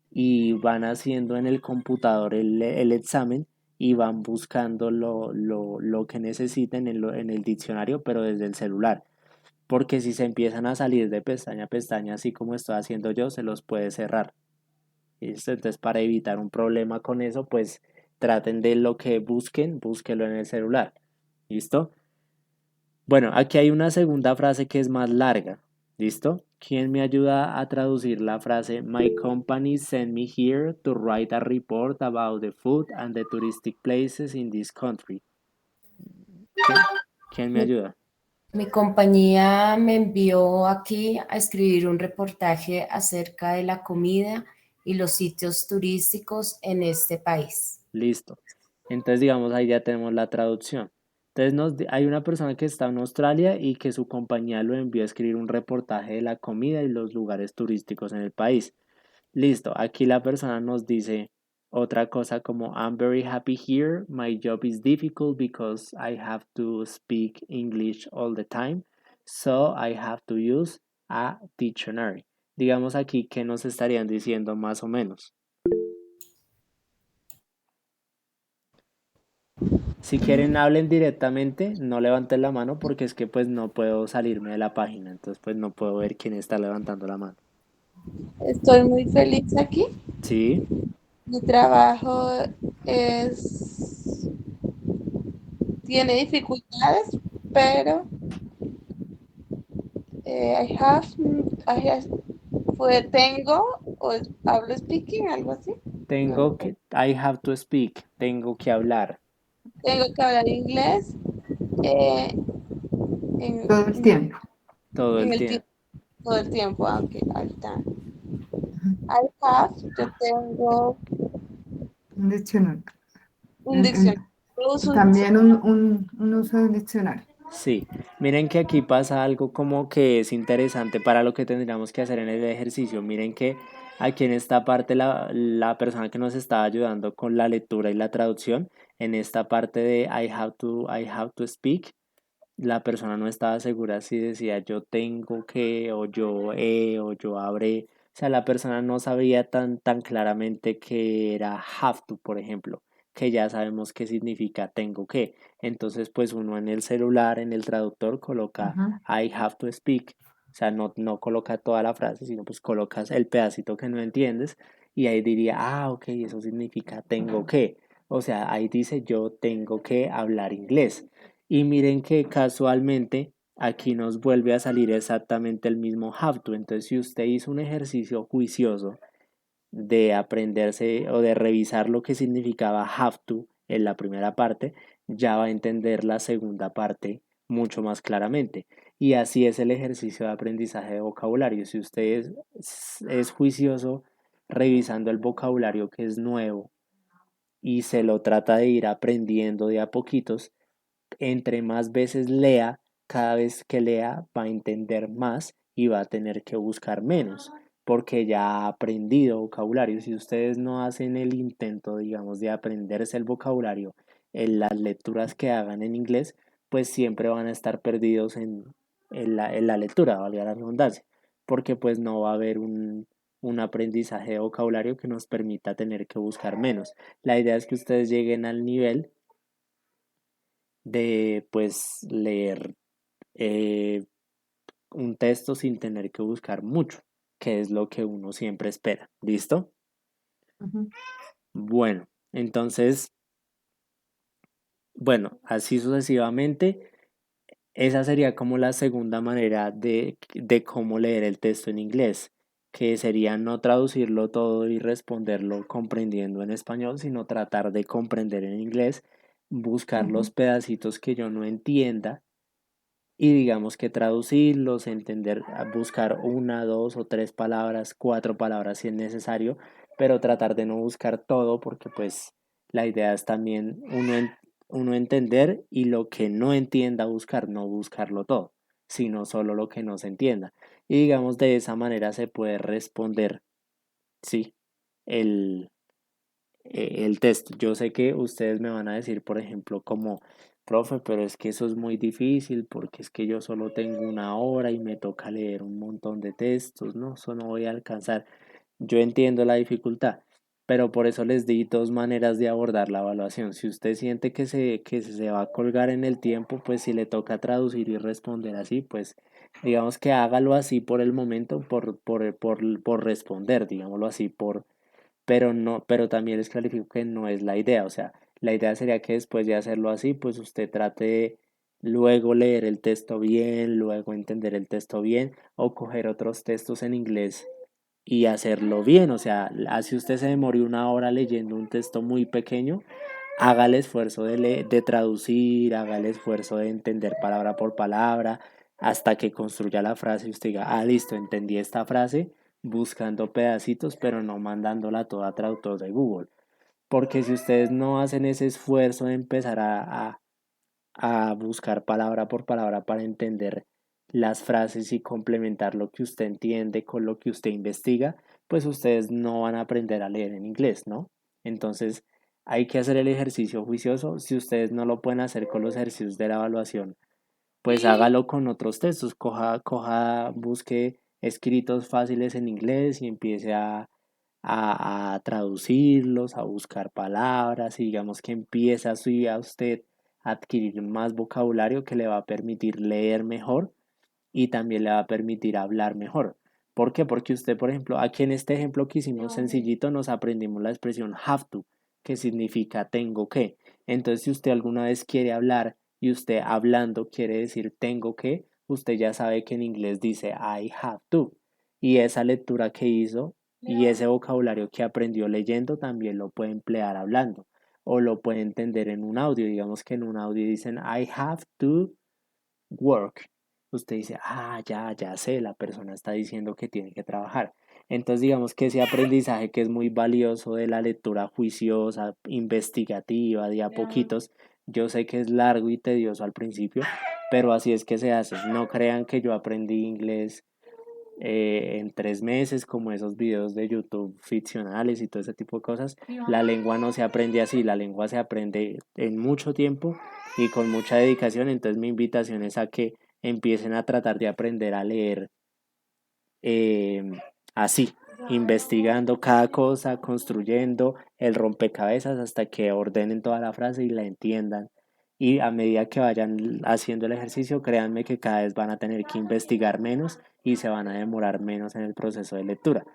y van haciendo en el computador el examen y van buscando lo que necesiten en el diccionario, pero desde el celular. Porque si se empiezan a salir de pestaña a pestaña, así como estoy haciendo yo, se los puede cerrar. ¿Listo? Entonces, para evitar un problema con eso, pues traten de lo que busquen, búsquelo en el celular. ¿Listo? Bueno, aquí hay una segunda frase que es más larga. ¿Listo? ¿Quién me ayuda a traducir la frase My company sent me here to write a report about the food and the touristic places in this country? ¿Quién me ayuda? Mi compañía me envió aquí a escribir un reportaje acerca de la comida y los sitios turísticos en este país. Listo. Entonces, digamos, ahí ya tenemos la traducción. Entonces, hay una persona que está en Australia y que su compañía lo envió a escribir un reportaje de la comida y los lugares turísticos en el país. Listo. Aquí la persona nos dice otra cosa como I'm very happy here. My job is difficult because I have to speak English all the time. So I have to use a dictionary. Digamos aquí que nos estarían diciendo más o menos. Si quieren hablen directamente, no levanten la mano porque es que pues no puedo salirme de la página, entonces pues no puedo ver quién está levantando la mano. Estoy muy feliz aquí. Sí, Mi trabajo tiene dificultades, pero tengo o hablo speaking, algo así. No, I have to speak, tengo que hablar tengo que hablar inglés eh, en, Todo el tiempo. todo en el el tiempo. todo el tiempo, aunque all time. Yo tengo Un diccionario. un diccionario. Yo uso un También diccionario. un uso del diccionario. Sí, miren que aquí pasa algo como que es interesante para lo que tendríamos que hacer en el ejercicio. Miren que aquí en esta parte la persona que nos está ayudando con la lectura y la traducción, en esta parte de I have to speak, la persona no estaba segura si decía yo tengo que o yo he o yo habré. O sea, la persona no sabía tan claramente que era have to, por ejemplo, que ya sabemos qué significa tengo que. Entonces, pues uno en el celular, en el traductor, coloca Ajá. I have to speak. O sea, no coloca toda la frase, sino pues colocas el pedacito que no entiendes y ahí diría, ah, ok, eso significa tengo que. O sea, ahí dice yo tengo que hablar inglés. Y miren que casualmente aquí nos vuelve a salir exactamente el mismo have to. Entonces, si usted hizo un ejercicio juicioso de aprenderse o de revisar lo que significaba have to en la primera parte, ya va a entender la segunda parte mucho más claramente. Y así es el ejercicio de aprendizaje de vocabulario. Si usted es juicioso revisando el vocabulario que es nuevo y se lo trata de ir aprendiendo de a poquitos, entre más veces lea, cada vez que lea va a entender más y va a tener que buscar menos, porque ya ha aprendido vocabulario. Si ustedes no hacen el intento, digamos, de aprenderse el vocabulario en las lecturas que hagan en inglés, pues siempre van a estar perdidos en la lectura, valga la redundancia, porque pues no va a haber un aprendizaje de vocabulario que nos permita tener que buscar menos. La idea es que ustedes lleguen al nivel de pues leer eh, un texto sin tener que buscar mucho, que es lo que uno siempre espera. ¿Listo? Ujú. Bueno, entonces, bueno, así sucesivamente, esa sería como la segunda manera de cómo leer el texto en inglés, que sería no traducirlo todo y responderlo comprendiendo en español, sino tratar de comprender en inglés, buscar los Ujú. pedacitos que yo no entienda y digamos que traducirlos, entender, buscar una, dos o tres palabras, cuatro palabras si es necesario, pero tratar de no buscar todo porque pues la idea es también uno entender y lo que no entienda buscar, no buscarlo todo, sino solo lo que no se entienda. Y digamos de esa manera se puede responder, sí, el, el texto. Yo sé que ustedes me van a decir, por ejemplo, como, profe, pero es que eso es muy difícil porque es que yo solo tengo una hora y me toca leer un montón de textos, ¿no? Eso no voy a alcanzar. Yo entiendo la dificultad, pero por eso les di dos maneras de abordar la evaluación. Si usted siente que se va a colgar en el tiempo, pues si le toca traducir y responder así, pues digamos que hágalo así por el momento, por responder, digámoslo así, pero no, pero también les clarifico que no es la idea, o sea, la idea sería que después de hacerlo así, pues usted trate de luego leer el texto bien, luego entender el texto bien, o coger otros textos en inglés y hacerlo bien, o sea, así usted se demore una hora leyendo un texto muy pequeño, haga el esfuerzo de traducir, haga el esfuerzo de entender palabra por palabra, hasta que construya la frase y usted diga, ah, listo, entendí esta frase, buscando pedacitos, pero no mandándola toda a traductor de Google. Porque si ustedes no hacen ese esfuerzo de empezar a buscar palabra por palabra para entender las frases y complementar lo que usted entiende con lo que usted investiga, pues ustedes no van a aprender a leer en inglés, ¿no? Entonces hay que hacer el ejercicio juicioso. Si ustedes no lo pueden hacer con los ejercicios de la evaluación, pues hágalo con otros textos. Busque escritos fáciles en inglés y empiece a traducirlos, a buscar palabras y digamos que empieza así a usted a adquirir más vocabulario que le va a permitir leer mejor y también le va a permitir hablar mejor. ¿Por qué? Porque usted, por ejemplo, aquí en este ejemplo que hicimos sencillito, nos aprendimos la expresión have to, que significa tengo que. Entonces, si usted alguna vez quiere hablar y usted hablando quiere decir tengo que, usted ya sabe que en inglés dice I have to. Y esa lectura que hizo y ese vocabulario que aprendió leyendo también lo puede emplear hablando o lo puede entender en un audio. Digamos que en un audio dicen I have to work. Usted dice, ya sé, la persona está diciendo que tiene que trabajar. Entonces, digamos que ese aprendizaje que es muy valioso de la lectura juiciosa, investigativa, de a poquitos, yo sé que es largo y tedioso al principio, pero así es que se hace. No crean que yo aprendí inglés en 3 meses, como esos videos de YouTube ficcionales y todo ese tipo de cosas. La lengua no se aprende así, la lengua se aprende en mucho tiempo y con mucha dedicación. Entonces mi invitación es a que empiecen a tratar de aprender a leer así, investigando cada cosa, construyendo el rompecabezas hasta que ordenen toda la frase y la entiendan. Y a medida que vayan haciendo el ejercicio, créanme que cada vez van a tener que investigar menos y se van a demorar menos en el proceso de lectura.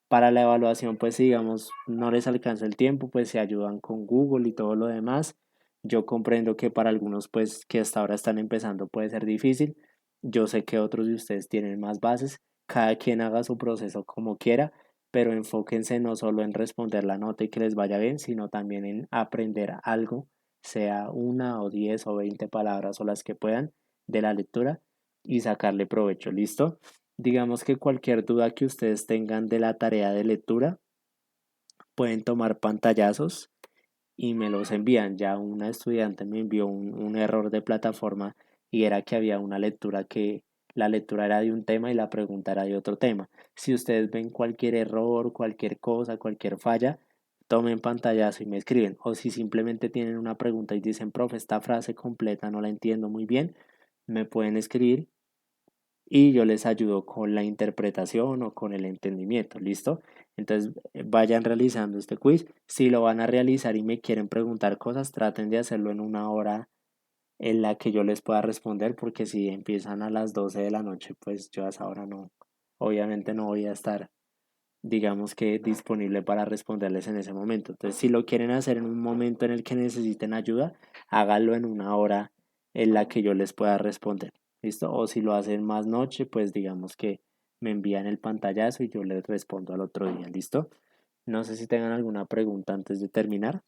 Para la evaluación, pues si digamos no les alcanza el tiempo, pues se ayudan con Google y todo lo demás. Yo comprendo que para algunos, pues que hasta ahora están empezando, puede ser difícil. Yo sé que otros de ustedes tienen más bases. Cada quien haga su proceso como quiera, pero enfóquense no solo en responder la nota y que les vaya bien, sino también en aprender algo, sea 1 o 10 o 20 palabras o las que puedan de la lectura y sacarle provecho. ¿Listo? Digamos que cualquier duda que ustedes tengan de la tarea de lectura, pueden tomar pantallazos y me los envían. Ya una estudiante me envió un error de plataforma y era que había una lectura que la lectura era de un tema y la pregunta era de otro tema. Si ustedes ven cualquier error, cualquier cosa, cualquier falla, tomen pantallazo y me escriben. O si simplemente tienen una pregunta y dicen, profe, esta frase completa no la entiendo muy bien, me pueden escribir y yo les ayudo con la interpretación o con el entendimiento, ¿listo? Entonces vayan realizando este quiz. Si lo van a realizar y me quieren preguntar cosas, traten de hacerlo en una hora en la que yo les pueda responder, porque si empiezan a las 12 de la noche, pues yo a esa hora no, obviamente no voy a estar, digamos que disponible para responderles en ese momento. Entonces, si lo quieren hacer en un momento en el que necesiten ayuda, háganlo en una hora en la que yo les pueda responder. ¿Listo? O si lo hacen más noche, pues digamos que me envían el pantallazo y yo les respondo al otro día. ¿Listo? No sé si tengan alguna pregunta antes de terminar.